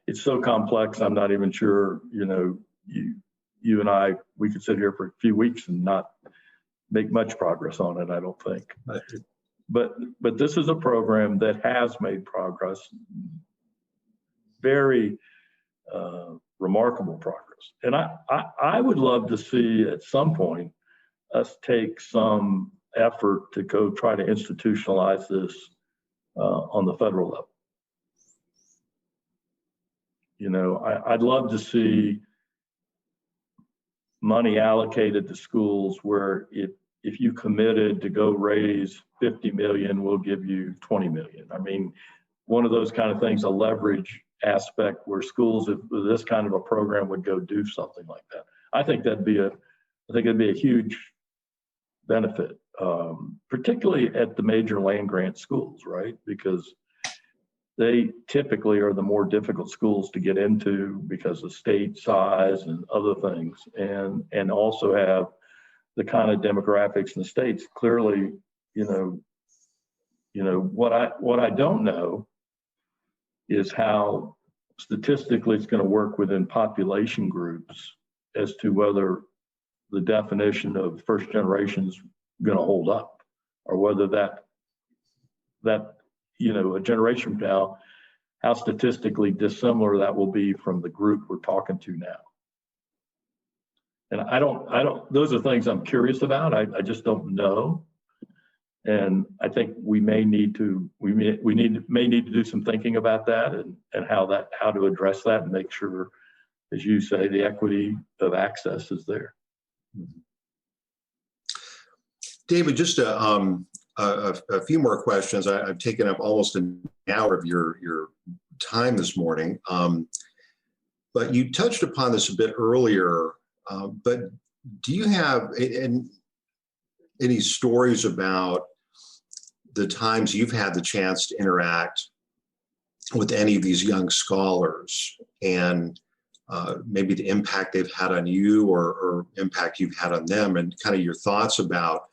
it's so complex. I'm not even sure, you and I, we could sit here for a few weeks and not make much progress on it, I don't think. But this is a program that has made progress, very remarkable progress. And I would love to see at some point us take some effort to go try to institutionalize this on the federal level. I'd love to see money allocated to schools where if you committed to go raise 50 million, we'll give you 20 million. I mean, one of those kind of things, a leverage aspect where schools, if this kind of a program would go do something like that. I think it'd be a huge benefit, particularly at the major land grant schools, right? Because they typically are the more difficult schools to get into because of state size and other things, and also have the kind of demographics in the states. Clearly, what I don't know is how statistically it's going to work within population groups as to whether the definition of first generation is going to hold up, or whether that a generation from now, how statistically dissimilar that will be from the group we're talking to now. And I don't, those are things I'm curious about. I just don't know. And I think we may need to do some thinking about that and how to address that and make sure, as you say, the equity of access is there. David, just a few more questions. I've taken up almost an hour of your time this morning, but you touched upon this a bit earlier. But do you have any stories about the times you've had the chance to interact with any of these young scholars and maybe the impact they've had on you or impact you've had on them, and kind of your thoughts about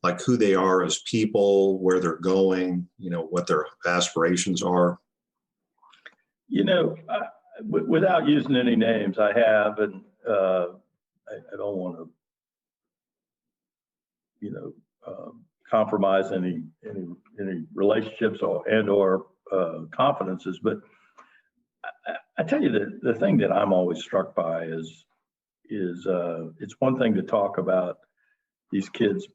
like who they are as people, where they're going, what their aspirations are? Without using any names, I have, and I don't want to, compromise any relationships or confidences. But I tell you, the thing that I'm always struck by is it's one thing to talk about these kids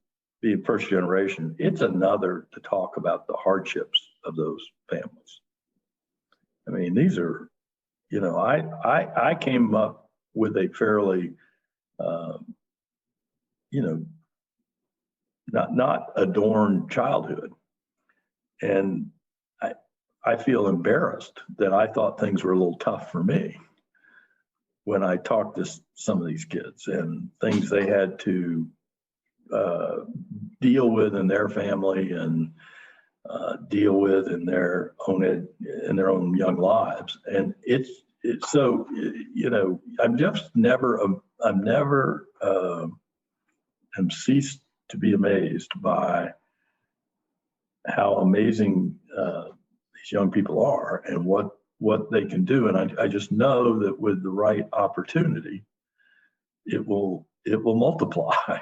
being first generation. It's another to talk about the hardships of those families. I mean, these are, I came up with a fairly, not adorn childhood. And I feel embarrassed that I thought things were a little tough for me when I talked to some of these kids and things they had to deal with in their family and deal with in their own young lives. And it's so, you know, I'm never am ceased to be amazed by how amazing these young people are and what they can do. And I just know that with the right opportunity, it will multiply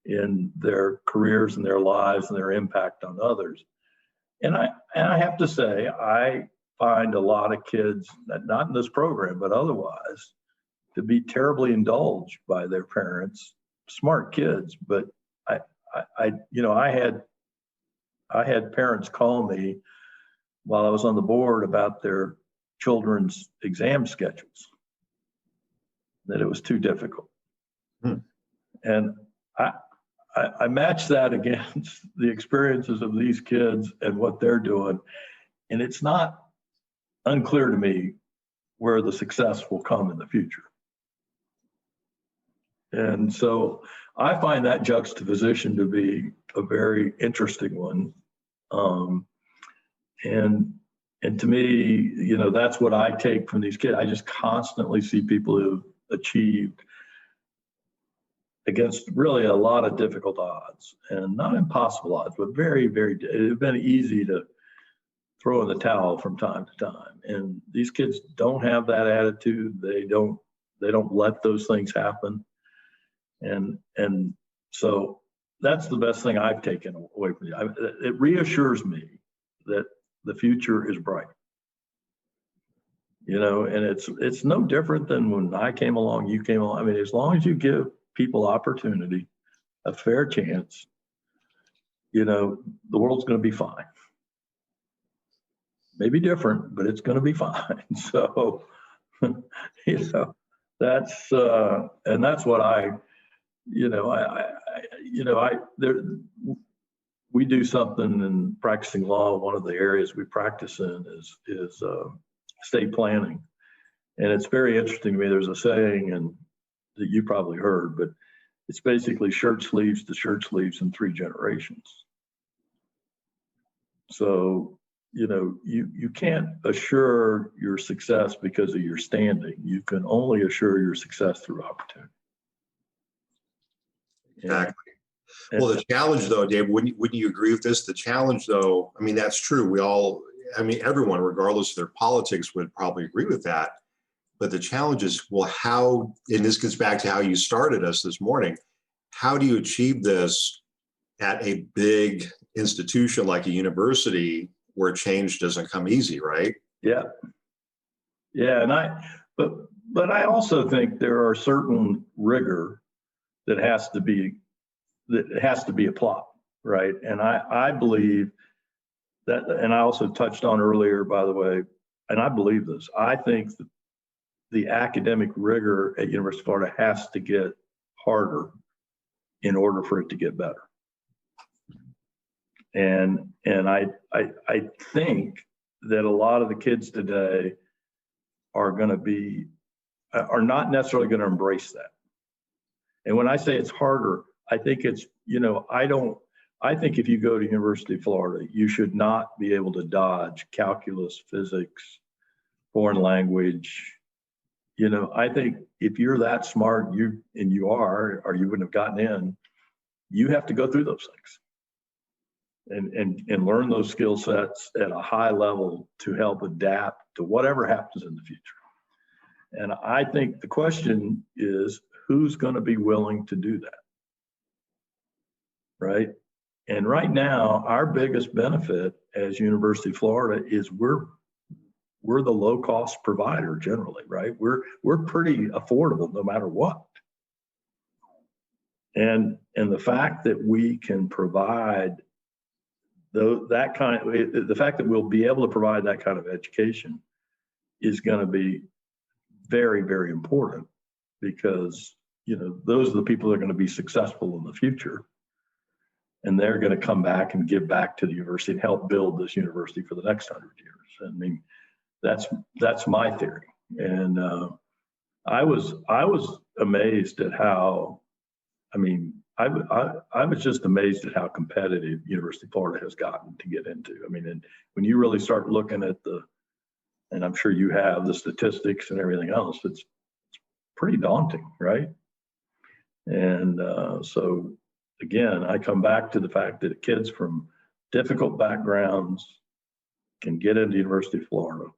in their careers and their lives and their impact on others. And I have to say, I find a lot of kids, not in this program, but otherwise, to be terribly indulged by their parents. Smart kids, but I had parents call me while I was on the board about their children's exam schedules, that it was too difficult. And I match that against the experiences of these kids and what they're doing. And it's not unclear to me where the success will come in the future. And so I find that juxtaposition to be a very interesting one. And to me, you know, that's what I take from these kids. I just constantly see people who've achieved against really a lot of difficult odds, and not impossible odds, but very, very, it's been easy to throw in the towel from time to time. And these kids don't have that attitude. They don't let those things happen. And so that's the best thing I've taken away from it. It reassures me that the future is bright. You know, and it's no different than when I came along, you came along. I mean, as long as you give people opportunity, a fair chance, you know, the world's going to be fine. Maybe different, but it's going to be fine. So, you know, that's and that's what we do something in practicing law. One of the areas we practice in is estate planning, and it's very interesting to me. There's a saying, and that you probably heard, but it's basically shirt sleeves to shirt sleeves in 3 generations. So, you know, you can't assure your success because of your standing. You can only assure your success through opportunity. Exactly. Well, the challenge though, Dave, wouldn't you agree with this? The challenge though, I mean, that's true. Everyone, regardless of their politics, would probably agree with that. But the challenge is, well, how, and this gets back to how you started us this morning, how do you achieve this at a big institution like a university where change doesn't come easy, right? Yeah. But I also think there are certain rigor that has to be applied, right? And I believe that, and I also touched on earlier, by the way, and I believe this, I think that the academic rigor at University of Florida has to get harder in order for it to get better. And I think that a lot of the kids today are not necessarily going to embrace that. And when I say it's harder, I think it's, you know, I think if you go to University of Florida, you should not be able to dodge calculus, physics, foreign language. You know, I think if you're that smart, you are, or you wouldn't have gotten in, you have to go through those things and learn those skill sets at a high level to help adapt to whatever happens in the future. And I think the question is, who's going to be willing to do that? Right? And right now, our biggest benefit as University of Florida is we're the low cost provider generally, right? We're pretty affordable no matter what. And the fact that we can provide the fact that we'll be able to provide that kind of education is going to be very, very important, because, you know, those are the people that are going to be successful in the future. and they're going to come back and give back to the university and help build this university for the next 100 years. I mean, that's my theory. And I was amazed at how, I mean, I was just amazed at how competitive University of Florida has gotten to get into. I mean, and when you really start looking at and I'm sure you have the statistics and everything else, it's pretty daunting, right? And so again, I come back to the fact that kids from difficult backgrounds can get into University of Florida.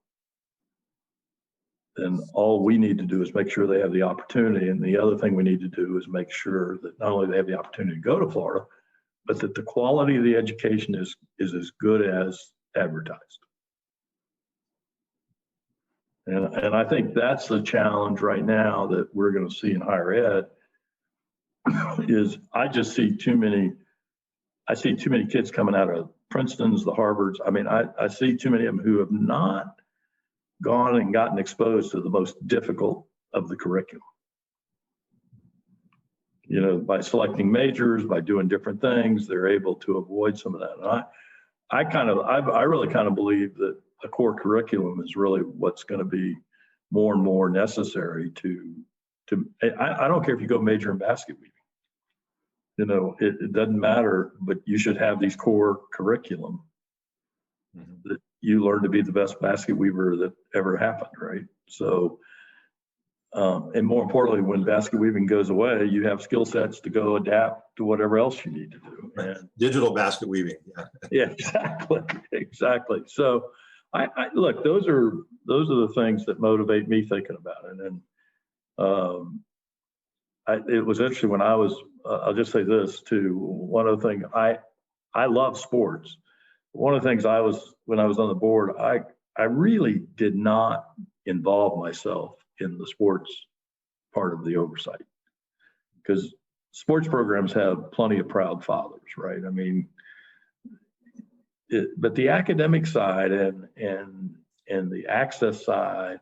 Then all we need to do is make sure they have the opportunity. And the other thing we need to do is make sure that not only they have the opportunity to go to Florida, but that the quality of the education is as good as advertised. And I think that's the challenge right now that we're going to see in higher ed is I see too many kids coming out of Princeton's, the Harvards. I mean, I see too many of them who have not gone and gotten exposed to the most difficult of the curriculum. You know, by selecting majors, by doing different things, they're able to avoid some of that. And I really kind of believe that a core curriculum is really what's going to be more and more necessary I don't care if you go major in basket weaving. You know, it doesn't matter, but you should have these core curriculum that you learn to be the best basket weaver that ever happened, right? So, and more importantly, when basket weaving goes away, you have skill sets to go adapt to whatever else you need to do. And digital basket weaving. yeah, exactly. So, I look, those are the things that motivate me thinking about it. And it was interesting when I was. I'll just say this too. One of the things I love sports. One of the things when I was on the board, I really did not involve myself in the sports part of the oversight because sports programs have plenty of proud fathers, right? I mean, but the academic side and the access side,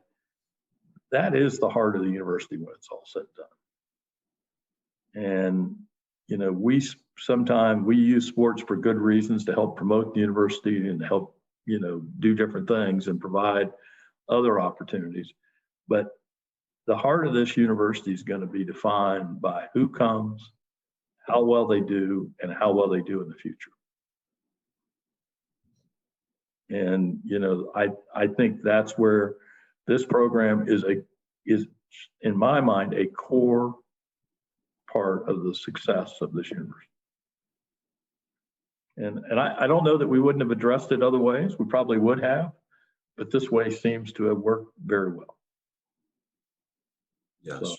that is the heart of the university when it's all said and done. And, you know, sometimes we use sports for good reasons to help promote the university and help, you know, do different things and provide other opportunities. But the heart of this university is going to be defined by who comes, how well they do, and how well they do in the future. And, you know, I think that's where this program is in my mind, a core part of the success of this university. And I don't know that we wouldn't have addressed it other ways. We probably would have, but this way seems to have worked very well. Yes. So,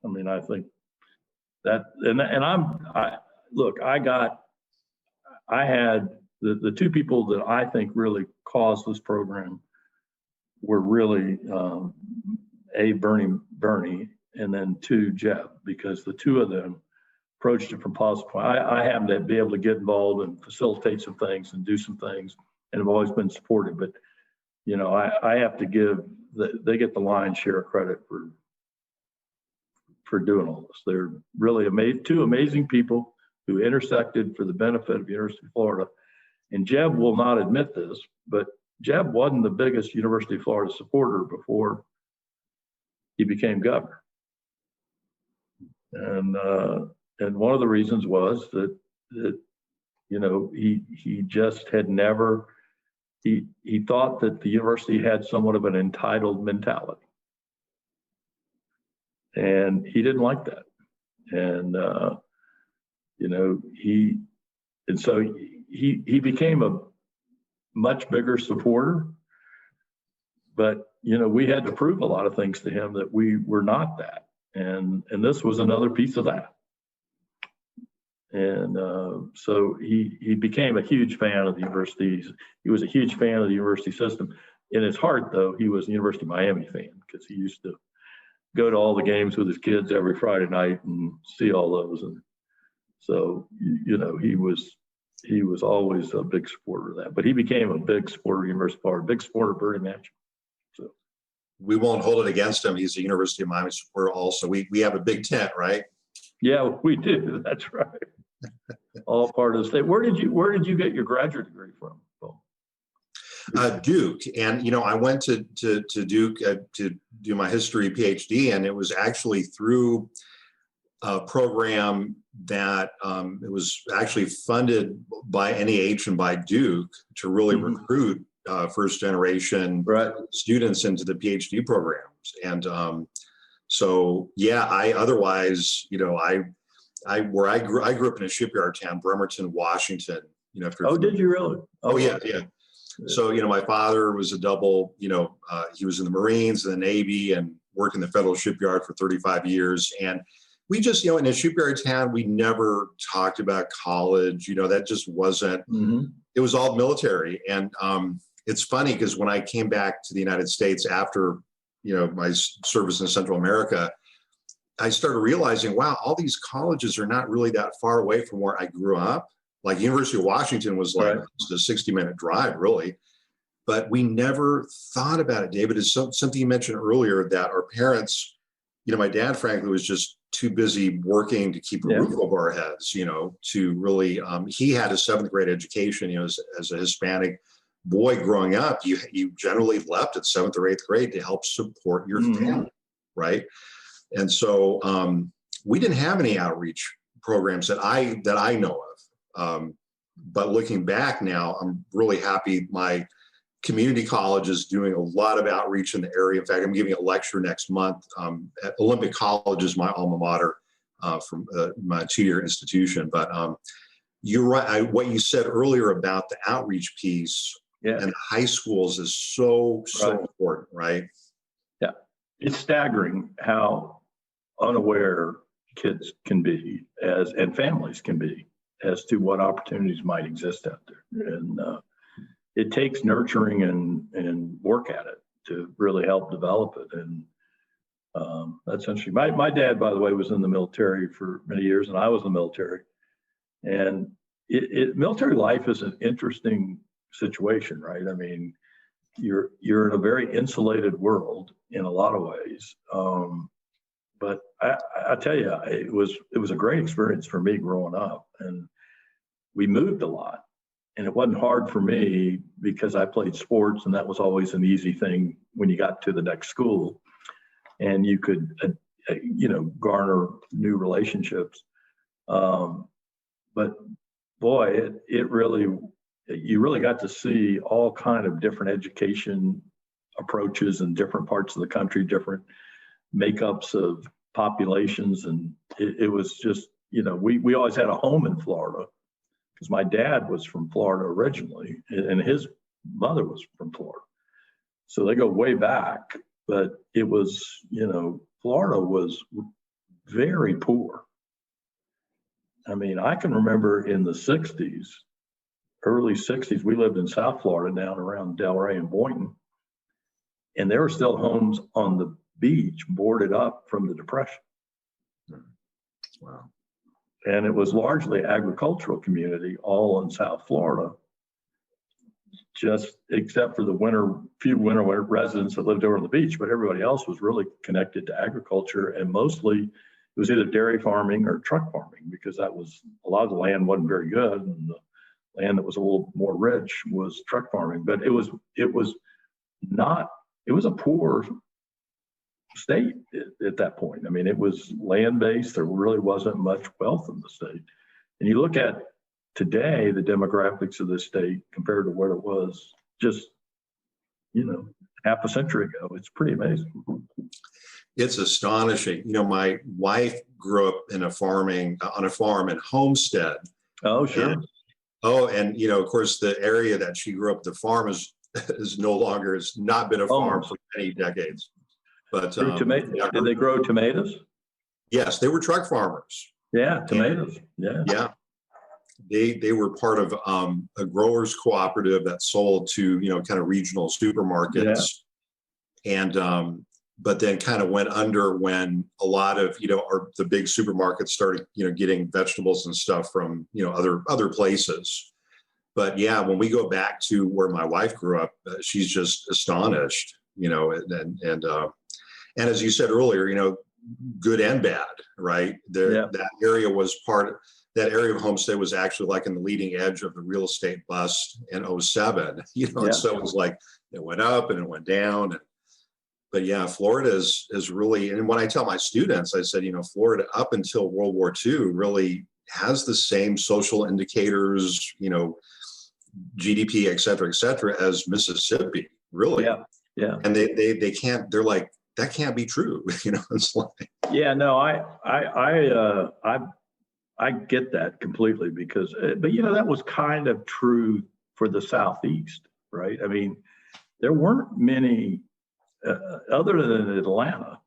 I mean, I think that, I had the two people that I think really caused this program were really Bernie, and then two, Jeb, because the two of them approached it from positive. I happen to be able to get involved and facilitate some things and do some things, and have always been supportive. But you know, I have to they get the lion's share of credit for doing all this. They're really two amazing people who intersected for the benefit of the University of Florida. And Jeb will not admit this, but Jeb wasn't the biggest University of Florida supporter before he became governor. And one of the reasons was that you know, he just had never, he thought that the university had somewhat of an entitled mentality. And he didn't like that. And, you know, so he became a much bigger supporter, but, you know, we had to prove a lot of things to him that we were not that. And this was another piece of that. And so he became a huge fan of the university. He was a huge fan of the university system. In his heart, though, he was a University of Miami fan because he used to go to all the games with his kids every Friday night and see all those. And so, you know, he was always a big supporter of that. But he became a big supporter of University of Florida, big supporter of Bernie Machen. So we won't hold it against him. He's a University of Miami supporter also. We have a big tent, right? Yeah, we do. That's right. All part of the state. Where did you get your graduate degree from, Paul? Duke, and I went to Duke to do my history PhD, and it was actually through a program that it was actually funded by NEH and by Duke to really recruit first generation students into the PhD programs. And so yeah, I grew up in a shipyard town, Bremerton, Washington. Did you really? Oh yeah. So, my father was a double, he was in the Marines and the Navy and worked in the federal shipyard for 35 years. And we just, in a shipyard town, we never talked about college, that just wasn't, it was all military. And it's funny because when I came back to the United States after, my service in Central America, I started realizing, wow, all these colleges are not really that far away from where I grew up. Like University of Washington was like a 60-minute drive, really. But we never thought about it, David. It's something you mentioned earlier that our parents, my dad, frankly, was just too busy working to keep a roof over our heads, to really, he had a 7th grade education, as a Hispanic boy growing up, you generally left at 7th or 8th grade to help support your family, right? And so we didn't have any outreach programs that I know of. But looking back now, I'm really happy my community college is doing a lot of outreach in the area. In fact, I'm giving a lecture next month at Olympic College, is my alma mater from my 2-year institution. But you're right. What you said earlier about the outreach piece and high schools is so important, right? Yeah. It's staggering how unaware kids can be and families can be as to what opportunities might exist out there. And it takes nurturing and work at it to really help develop it. And that's interesting. My dad, by the way, was in the military for many years, and I was in the military. And military life is an interesting situation, right? I mean, you're in a very insulated world in a lot of ways. But I tell you, it was a great experience for me growing up, and we moved a lot, and it wasn't hard for me because I played sports, and that was always an easy thing when you got to the next school, and you could, garner new relationships. But boy, you really got to see all kind of different education approaches in different parts of the country, different makeups of populations. And it was just, we always had a home in Florida because my dad was from Florida originally and his mother was from Florida. So they go way back, but it was, Florida was very poor. I mean, I can remember in the 60s, early 60s, we lived in South Florida down around Delray and Boynton, and there were still homes on the beach boarded up from the Depression. Wow. And it was largely agricultural community all in South Florida, just except for the few winter residents that lived over on the beach, but everybody else was really connected to agriculture, and mostly it was either dairy farming or truck farming, because that was, a lot of the land wasn't very good, and the land that was a little more rich was truck farming. But it was a poor state at that point. I mean, it was land-based. There really wasn't much wealth in the state. And you look at today, the demographics of the state compared to what it was just, half a century ago, it's pretty amazing. It's astonishing. My wife grew up on a farm in Homestead. Oh, sure. And of course, the area that she grew up, the farm has not been a farm for many decades. But did they grow tomatoes? Yes, they were truck farmers. Yeah, tomatoes. Yeah. They were part of a growers cooperative that sold to kind of regional supermarkets, and but then kind of went under when a lot of the big supermarkets started getting vegetables and stuff from other places. But yeah, when we go back to where my wife grew up, she's just astonished, and as you said earlier, good and bad, right? That area was part that area of Homestead was actually like in the leading edge of the real estate bust in '07, and so it was like it went up and it went down. But yeah, Florida is really, and when I tell my students, I said, Florida up until World War II really has the same social indicators, GDP, et cetera, as Mississippi, really. Yeah. And they can't, they're like, that can't be true. It's like. Yeah, no, I get that completely because, but that was kind of true for the Southeast, right? I mean, there weren't many, other than Atlanta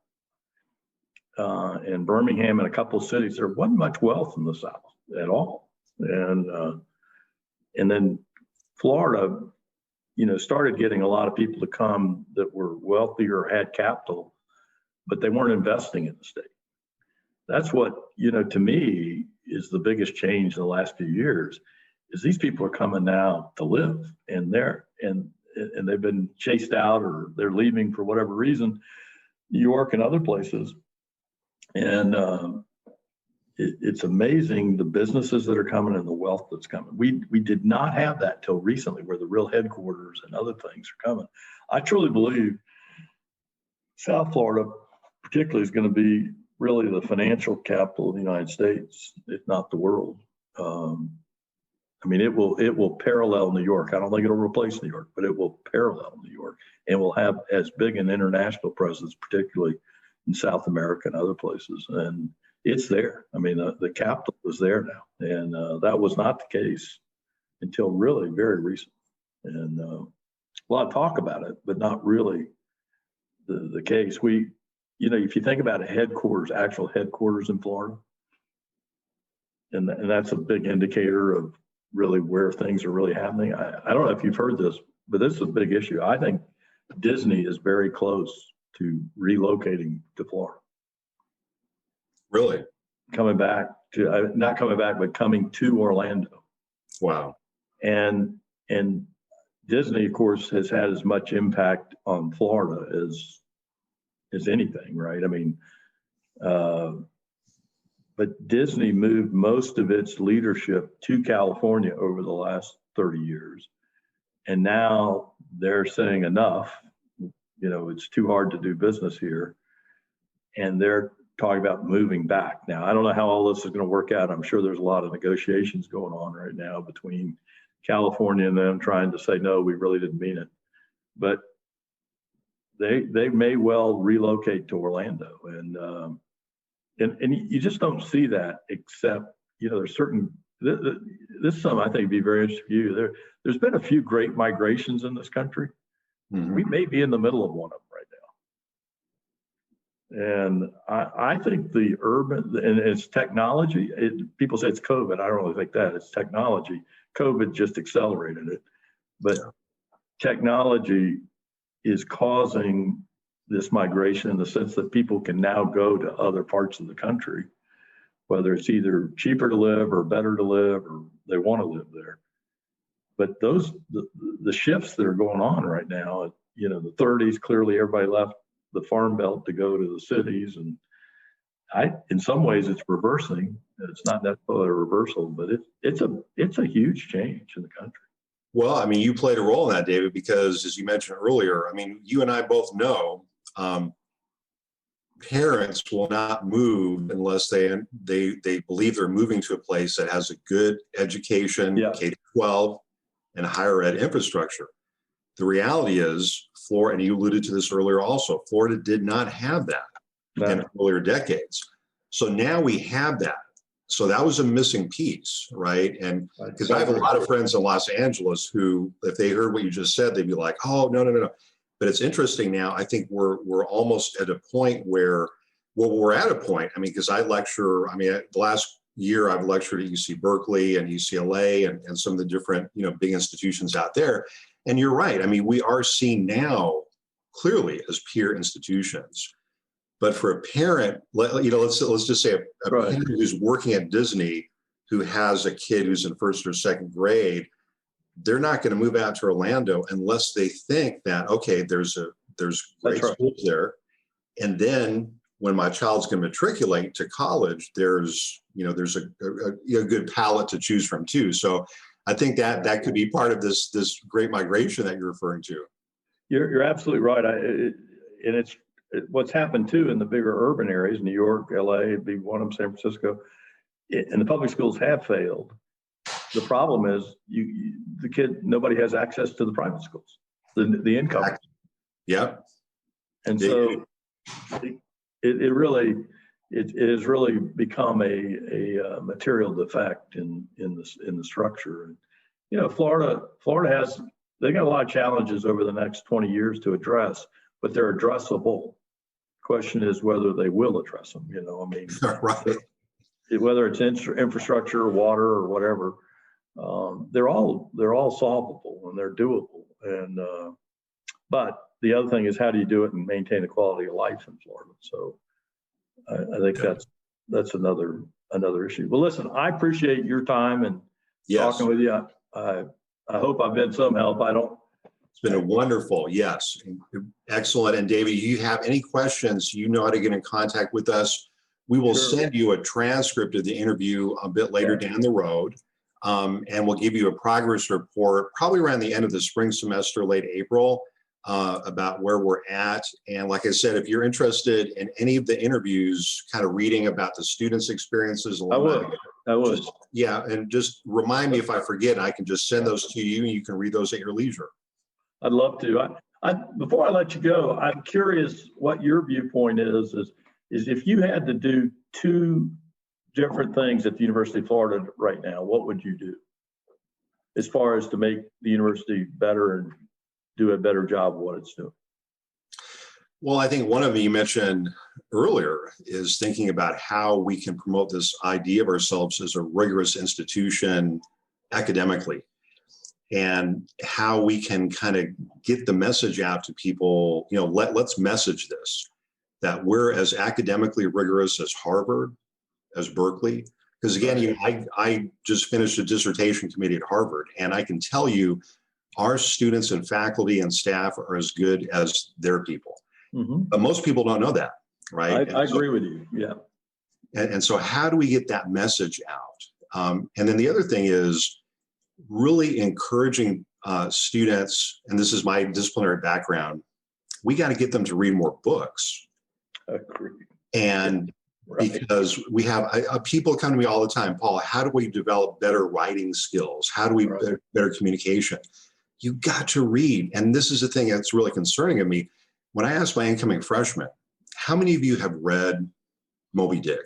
and Birmingham and a couple of cities, there wasn't much wealth in the South at all. And then Florida, started getting a lot of people to come that were wealthier, had capital, but they weren't investing in the state. That's what, to me, is the biggest change in the last few years, is these people are coming now to live, and they've been chased out or they're leaving for whatever reason, New York and other places. And it's amazing the businesses that are coming and the wealth that's coming. We did not have that till recently, where the real headquarters and other things are coming. I truly believe South Florida particularly is going to be really the financial capital of the United States, if not the world. It will parallel New York. I don't think it'll replace New York, but it will parallel New York and will have as big an international presence, particularly in South America and other places. And it's there. The capital is there now. And that was not the case until really very recent. And a lot of talk about it, but not really the case. If you think about actual headquarters in Florida, and that's a big indicator of really where things are really happening. I don't know if you've heard this, but this is a big issue. I think Disney is very close to relocating to Florida. Really? Coming back to, not coming back, but coming to Orlando. Wow. And Disney, of course, has had as much impact on Florida as anything, right? But Disney moved most of its leadership to California over the last 30 years. And now they're saying enough, it's too hard to do business here. And they're talking about moving back. Now, I don't know how all this is going to work out. I'm sure there's a lot of negotiations going on right now between California and them trying to say, no, we really didn't mean it. But they may well relocate to Orlando. And you just don't see that, except, there's certain, this is something I think would be very interesting for you. There's been a few great migrations in this country. Mm-hmm. We may be in the middle of one of them right now. And I think the urban, and it's technology, people say it's COVID. I don't really think that. It's technology. COVID just accelerated it. But technology is causing this migration in the sense that people can now go to other parts of the country, whether it's either cheaper to live or better to live, or they want to live there. But the shifts that are going on right now, the 30s, clearly everybody left the farm belt to go to the cities. And in some ways it's reversing. It's not necessarily a reversal, but it's a huge change in the country. Well, you played a role in that, David, because as you mentioned earlier, you and I both know parents will not move unless they believe they're moving to a place that has a good education, K-12, and higher ed infrastructure. The reality is, Florida, and you alluded to this earlier also, Florida did not have that in earlier decades. So now we have that. So that was a missing piece, right? And because I have a lot of friends in Los Angeles who, if they heard what you just said, they'd be like, oh, no. But it's interesting now. I think we're almost at a point where, we're at a point. Because I lecture, the last year I've lectured at UC Berkeley and UCLA and some of the different, big institutions out there. And you're right. We are seen now clearly as peer institutions. But for a parent, let's just say a parent who's working at Disney who has a kid who's in first or second grade, they're not going to move out to Orlando unless they think that, okay, there's great schools there. And then when my child's going to matriculate to college, there's a good palette to choose from too. So I think that could be part of this great migration that you're referring to. You're absolutely right. It's what's happened too in the bigger urban areas, New York, LA, be one of them, San Francisco, and the public schools have failed. The problem is nobody has access to the private schools, the income. Yeah. And so it has really become a material defect in the structure. And, you know, Florida they got a lot of challenges over the next 20 years to address, but they're addressable. Question is whether they will address them. You know, I mean, right. Whether it's infrastructure, water, or whatever, they're all solvable and they're doable. And but the other thing is, how do you do it and maintain the quality of life in Florida? So I think that's another issue. Well, listen, I appreciate your time and talking with you. I hope I've been some help. It's been a wonderful, yes, excellent. And David, you have any questions, you know how to get in contact with us. We will send you a transcript of the interview a bit later down the road. And we'll give you a progress report probably around the end of the spring semester, late April, about where we're at. And like I said, if you're interested in any of the interviews, kind of reading about the students' experiences, I would. And just remind me if I forget, I can just send those to you and you can read those at your leisure. I'd love to. Before I let you go, I'm curious what your viewpoint is if you had to do two different things at the University of Florida right now, what would you do as far as to make the university better and do a better job of what it's doing? Well, I think one of them you mentioned earlier is thinking about how we can promote this idea of ourselves as a rigorous institution academically, and how we can kind of get the message out to people. You know, let's message this, that we're as academically rigorous as Harvard, as Berkeley. Because again, I just finished a dissertation committee at Harvard, and I can tell you our students and faculty and staff are as good as their people. Mm-hmm. But most people don't know that, right? I agree with you, yeah. And so how do we get that message out? And then the other thing is really encouraging students, and this is my disciplinary background, we got to get them to read more books. Agreed. And because we have people come to me all the time, Paul, how do we develop better writing skills? How do we better communication? You got to read. And this is the thing that's really concerning of me. When I ask my incoming freshmen, how many of you have read Moby Dick?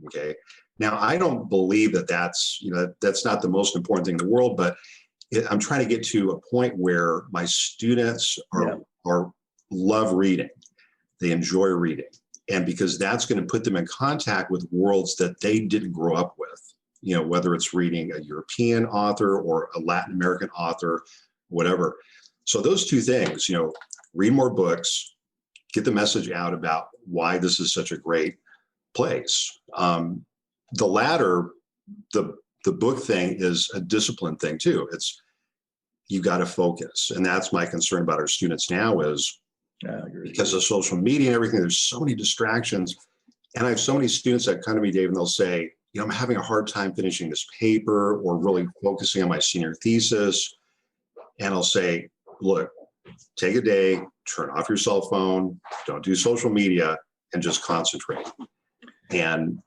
Okay. Now, I don't believe that's not the most important thing in the world, but I'm trying to get to a point where my students are love reading. They enjoy reading. And because that's going to put them in contact with worlds that they didn't grow up with, you know, whether it's reading a European author or a Latin American author, whatever. So those two things, you know, read more books, get the message out about why this is such a great place. The latter, the book thing is a discipline thing too. It's, you got to focus. And that's my concern about our students now is, because of social media and everything, there's so many distractions. And I have so many students that come to me, Dave, and they'll say, you know, I'm having a hard time finishing this paper or really focusing on my senior thesis. And I'll say, look, take a day, turn off your cell phone, don't do social media, and just concentrate. And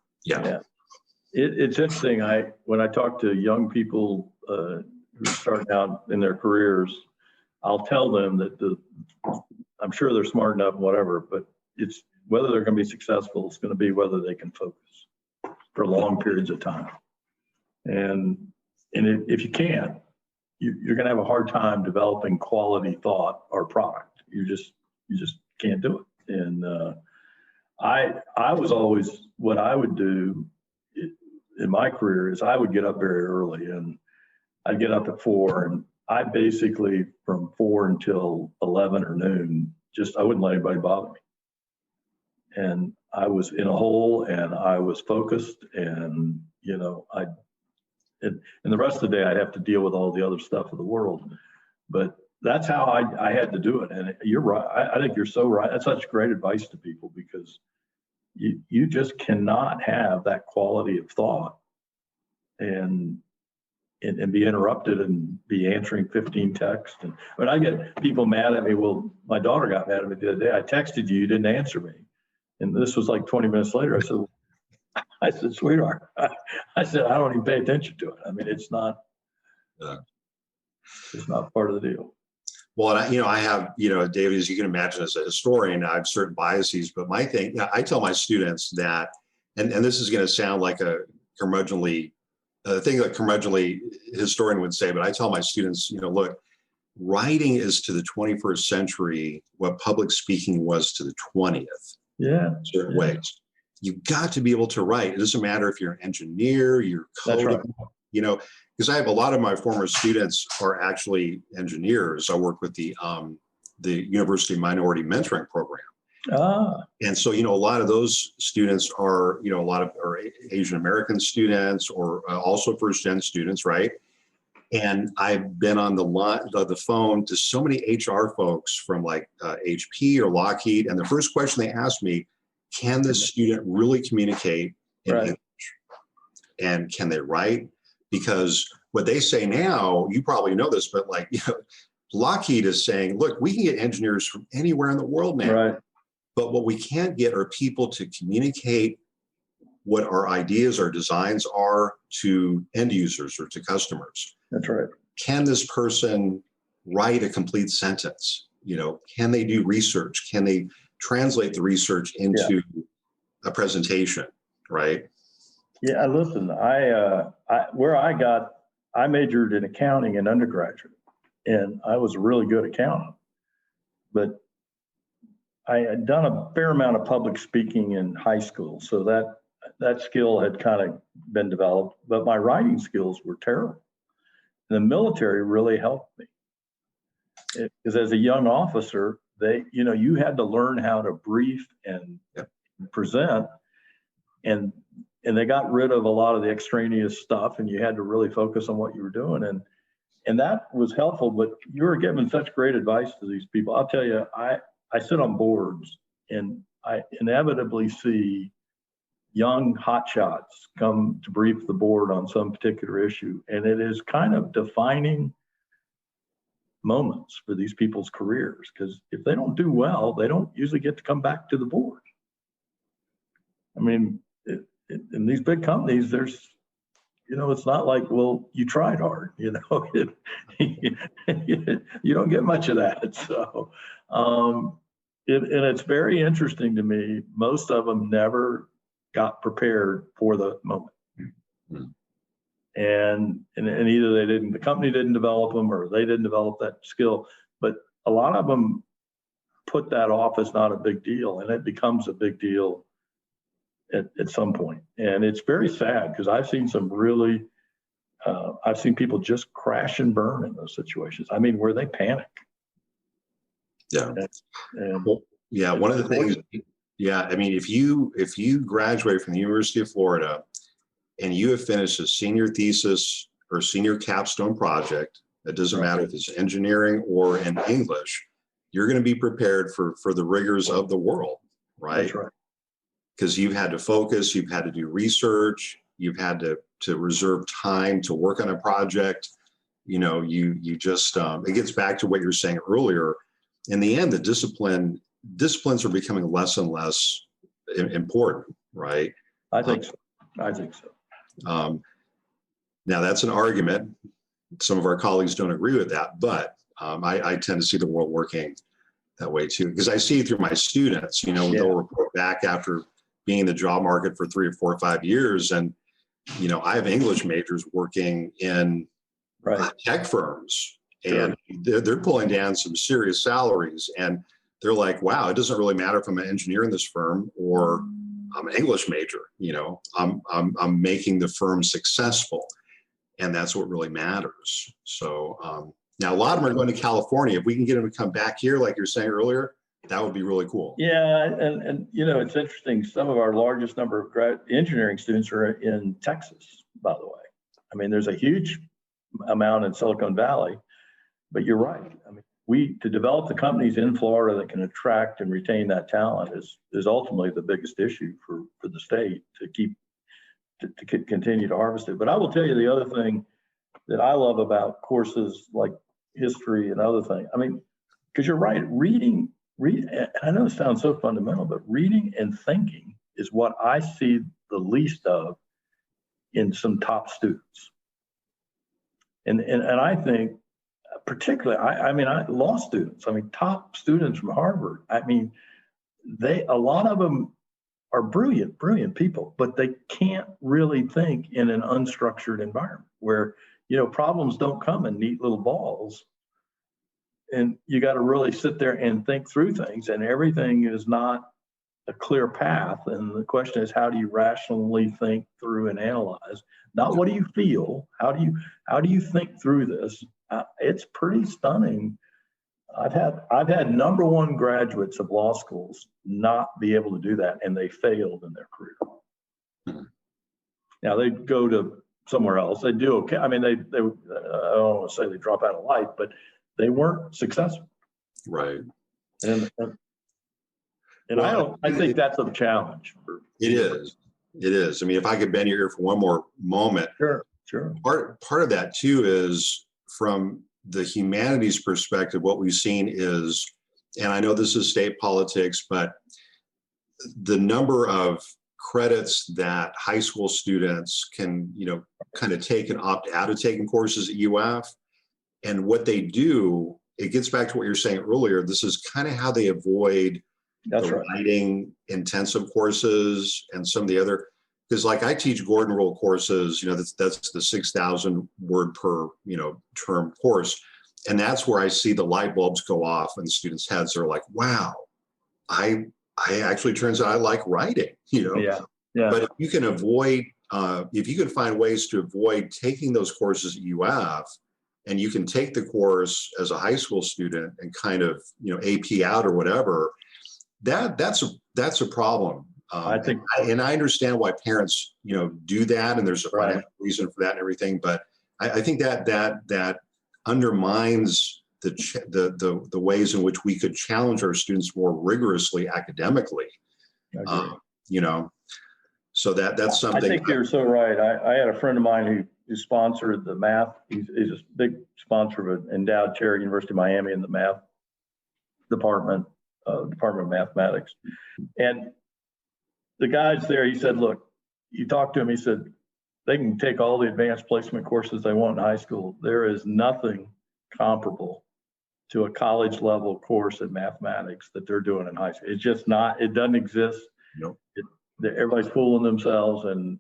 it's interesting. When I talk to young people who are starting out in their careers, I'll tell them that I'm sure they're smart enough, whatever, but it's whether they're going to be successful, it's going to be whether they can focus for long periods of time. And if you can't, you're going to have a hard time developing quality thought or product. You just can't do it. And I was always, what I would do in my career is I would get up very early, and I'd get up at 4, and I basically from 4 until 11 or noon, I wouldn't let anybody bother me. And I was in a hole, and I was focused, and, you know, and the rest of the day I'd have to deal with all the other stuff of the world. But that's how I had to do it. And you're right. I think you're so right. That's such great advice to people, because, you just cannot have that quality of thought and be interrupted and be answering 15 texts. And when I get people mad at me, well, my daughter got mad at me the other day. I texted you, you didn't answer me. And this was like 20 minutes later. I said, sweetheart, I said, I don't even pay attention to it. I mean, it's not part of the deal. Well, and I have, David, as you can imagine, as a historian, I have certain biases, but my thing, I tell my students that, and this is going to sound like a curmudgeonly thing that curmudgeonly historian would say, but I tell my students, look, writing is to the 21st century what public speaking was to the 20th. Yeah. In certain ways. You've got to be able to write. It doesn't matter if you're an engineer, you're coding, right. Because I have a lot of my former students are actually engineers. I work with the University Minority Mentoring Program. And so, a lot of those students are, a lot of are Asian American students or also first-gen students, right? And I've been on the phone to so many HR folks from like HP or Lockheed, and the first question they asked me, can this student really communicate in English? And can they write? Because what they say now, you probably know this, but like, Lockheed is saying, look, we can get engineers from anywhere in the world now. Right. But what we can't get are people to communicate what our ideas, our designs are to end users or to customers. That's right. Can this person write a complete sentence? Can they do research? Can they translate the research into a presentation, right? Yeah, listen, I majored in accounting in undergraduate, and I was a really good accountant, but I had done a fair amount of public speaking in high school, so that skill had kind of been developed, but my writing skills were terrible. And the military really helped me. Because as a young officer, you had to learn how to brief and present, and they got rid of a lot of the extraneous stuff, and you had to really focus on what you were doing. And that was helpful, but you were giving such great advice to these people. I'll tell you, I sit on boards, and I inevitably see young hotshots come to brief the board on some particular issue. And it is kind of defining moments for these people's careers, because if they don't do well, they don't usually get to come back to the board. I mean, in these big companies, there's, it's not like, well, you tried hard, you don't get much of that. So, and it's very interesting to me. Most of them never got prepared for the moment. Mm-hmm. And either the company didn't develop them, or they didn't develop that skill. But a lot of them put that off as not a big deal, and it becomes a big deal at some point. And it's very sad, because I've seen some really, I've seen people just crash and burn in those situations. I mean, where they panic. Yeah. One of the things. Yeah, I mean, if you graduate from the University of Florida and you have finished a senior thesis or senior capstone project, it doesn't matter if it's engineering or in English, you're going to be prepared for the rigors of the world, right? That's right. Because you've had to focus, you've had to do research, you've had to reserve time to work on a project. You just it gets back to what you were saying earlier. In the end, the disciplines are becoming less and less important, right? I think so. Now, that's an argument. Some of our colleagues don't agree with that, but I tend to see the world working that way too, because I see through my students, they'll report back after being in the job market for 3 or 4 or 5 years. And, I have English majors working in tech firms, and they're pulling down some serious salaries. And they're like, wow, it doesn't really matter if I'm an engineer in this firm or I'm an English major. I'm making the firm successful, and that's what really matters. So now a lot of them are going to California. If we can get them to come back here, like you're saying earlier, that would be really cool. Yeah, and it's interesting. Some of our largest number of engineering students are in Texas, by the way. I mean, there's a huge amount in Silicon Valley, but you're right. I mean, to develop the companies in Florida that can attract and retain that talent is ultimately the biggest issue for the state to continue to harvest it. But I will tell you the other thing that I love about courses like history and other things. I mean, because you're right, reading, I know it sounds so fundamental, but reading and thinking is what I see the least of in some top students. And I think particularly, law students, top students from Harvard, a lot of them are brilliant people, but they can't really think in an unstructured environment where, problems don't come in neat little balls. And you got to really sit there and think through things, and everything is not a clear path. And the question is, how do you rationally think through and analyze? Not what do you feel? How do you think through this? It's pretty stunning. I've had number one graduates of law schools not be able to do that, and they failed in their career. Mm-hmm. Now they go to somewhere else. They do okay. I don't want to say they drop out of life, but they weren't successful. Right. And I think that's a challenge. It is. I mean, if I could bend your ear for one more moment. Sure. Part of that too is from the humanities perspective, what we've seen is, and I know this is state politics, but the number of credits that high school students can, kind of take and opt out of taking courses at UF. And what they do, it gets back to what you're saying earlier. This is kind of how they avoid writing intensive courses and some of the other, because like I teach Gordon Rule courses, that's the 6,000 word per, term course. And that's where I see the light bulbs go off and the students' heads are like, wow, I actually turns out I like writing, Yeah. But if you can avoid, if you can find ways to avoid taking those courses at UF, and you can take the course as a high school student and kind of, AP out or whatever, that's a problem. I think, and I understand why parents, do that, and there's a financial reason for that and everything. But I think that undermines the ways in which we could challenge our students more rigorously academically. So that's something. I think you're so right. I had a friend of mine who sponsored the math. He's a big sponsor of an endowed chair at University of Miami in the math department, Department of Mathematics. And the guys there, he said, look, you talk to him, he said, they can take all the advanced placement courses they want in high school. There is nothing comparable to a college level course in mathematics that they're doing in high school. It's just not, it doesn't exist. Nope. Everybody's fooling themselves, and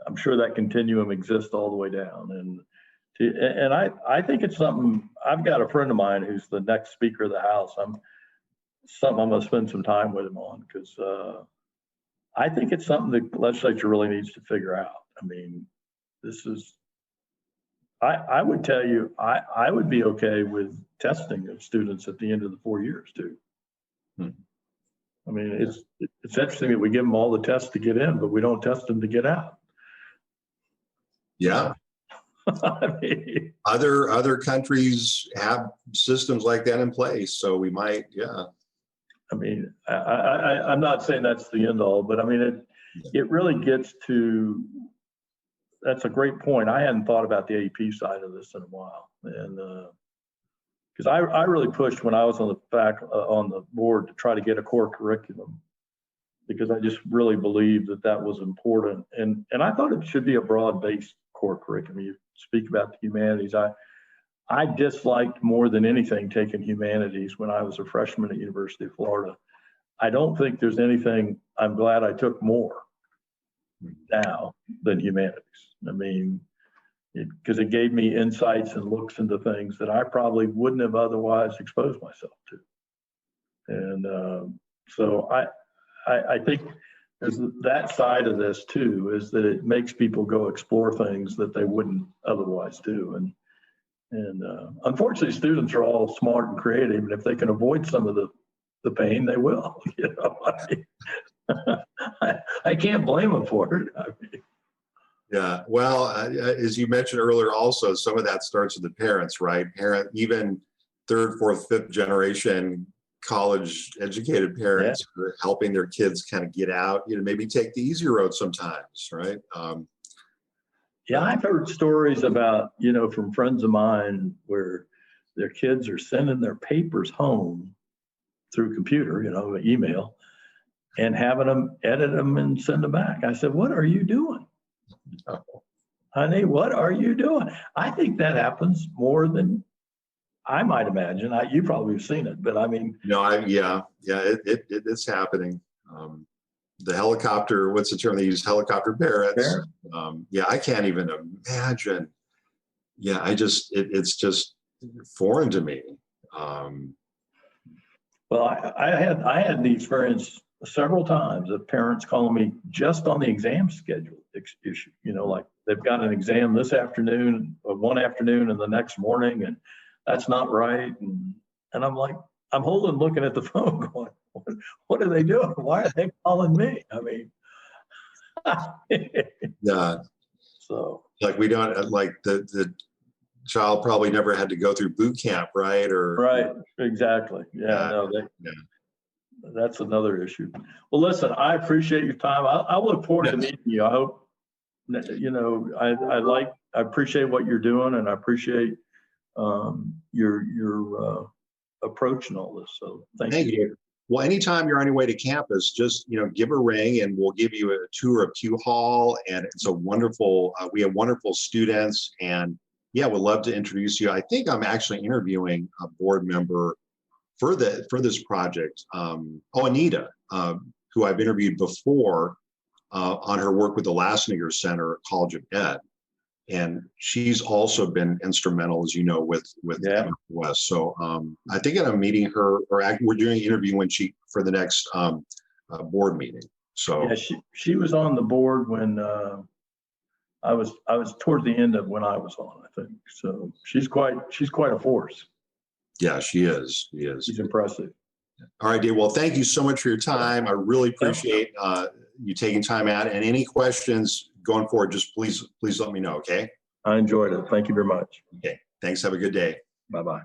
I'm sure that continuum exists all the way down. And I think it's something. I've got a friend of mine who's the next Speaker of the House. I'm going to spend some time with him on, because I think it's something the legislature really needs to figure out. I mean, this is. I would tell you, I would be okay with testing of students at the end of the 4 years too. I mean, it's interesting that we give them all the tests to get in, but we don't test them to get out. Yeah. I mean, other countries have systems like that in place, so we might, yeah. I mean, I'm not saying that's the end all, but I mean, it really gets to. That's a great point. I hadn't thought about the AP side of this in a while, and because I really pushed when I was on the board to try to get a core curriculum, because I just really believed that was important, and I thought it should be a broad-based core curriculum. You speak about the humanities. I disliked more than anything taking humanities when I was a freshman at University of Florida. I don't think there's anything I'm glad I took more now than humanities. I mean, because it gave me insights and looks into things that I probably wouldn't have otherwise exposed myself to. And so I think there's that side of this too, is that it makes people go explore things that they wouldn't otherwise do. And unfortunately, students are all smart and creative, and if they can avoid some of the pain, they will. I can't blame them for it. I mean, yeah, well, as you mentioned earlier, also some of that starts with the parents, right? Even third, fourth, fifth generation college educated parents who are helping their kids kind of get out, maybe take the easier road sometimes, right? Yeah, I've heard stories about, from friends of mine where their kids are sending their papers home through computer, email, and having them edit them and send them back. I said, what are you doing? Honey, what are you doing? I think that happens more than I might imagine. You probably have seen it, but I mean. No, it's happening. The helicopter, what's the term they use? Helicopter parents. I can't even imagine. Yeah, it's just foreign to me. Well, I had the experience several times of parents calling me just on the exam schedule issue. Like they've got an exam this afternoon, one afternoon, and the next morning, and that's not right. And I'm like, I'm looking at the phone going, what are they doing? Why are they calling me? I mean, yeah. So like we don't like the child probably never had to go through boot camp, right? Right. Exactly. Yeah. That's another issue. Well, listen, I appreciate your time. I look forward to meeting you. I hope, I appreciate what you're doing, and I appreciate your approach and all this. So thank you. Well, anytime you're on your way to campus, just, give a ring and we'll give you a tour of Q Hall. And it's a wonderful, we have wonderful students, and we'd love to introduce you. I think I'm actually interviewing a board member for this project. Anita, who I've interviewed before on her work with the Lassniger Center College of Ed. And she's also been instrumental, as you know, with West. So I think I'm meeting her, or we're doing an interview for the next board meeting. So she was on the board when I was toward the end of when I was on, I think. So she's quite a force. Yeah, she is. She's impressive. All right, Dave. Well, thank you so much for your time. I really appreciate you taking time out. And any questions going forward, just please let me know. Okay. I enjoyed it. Thank you very much. Okay. Thanks. Have a good day. Bye-bye.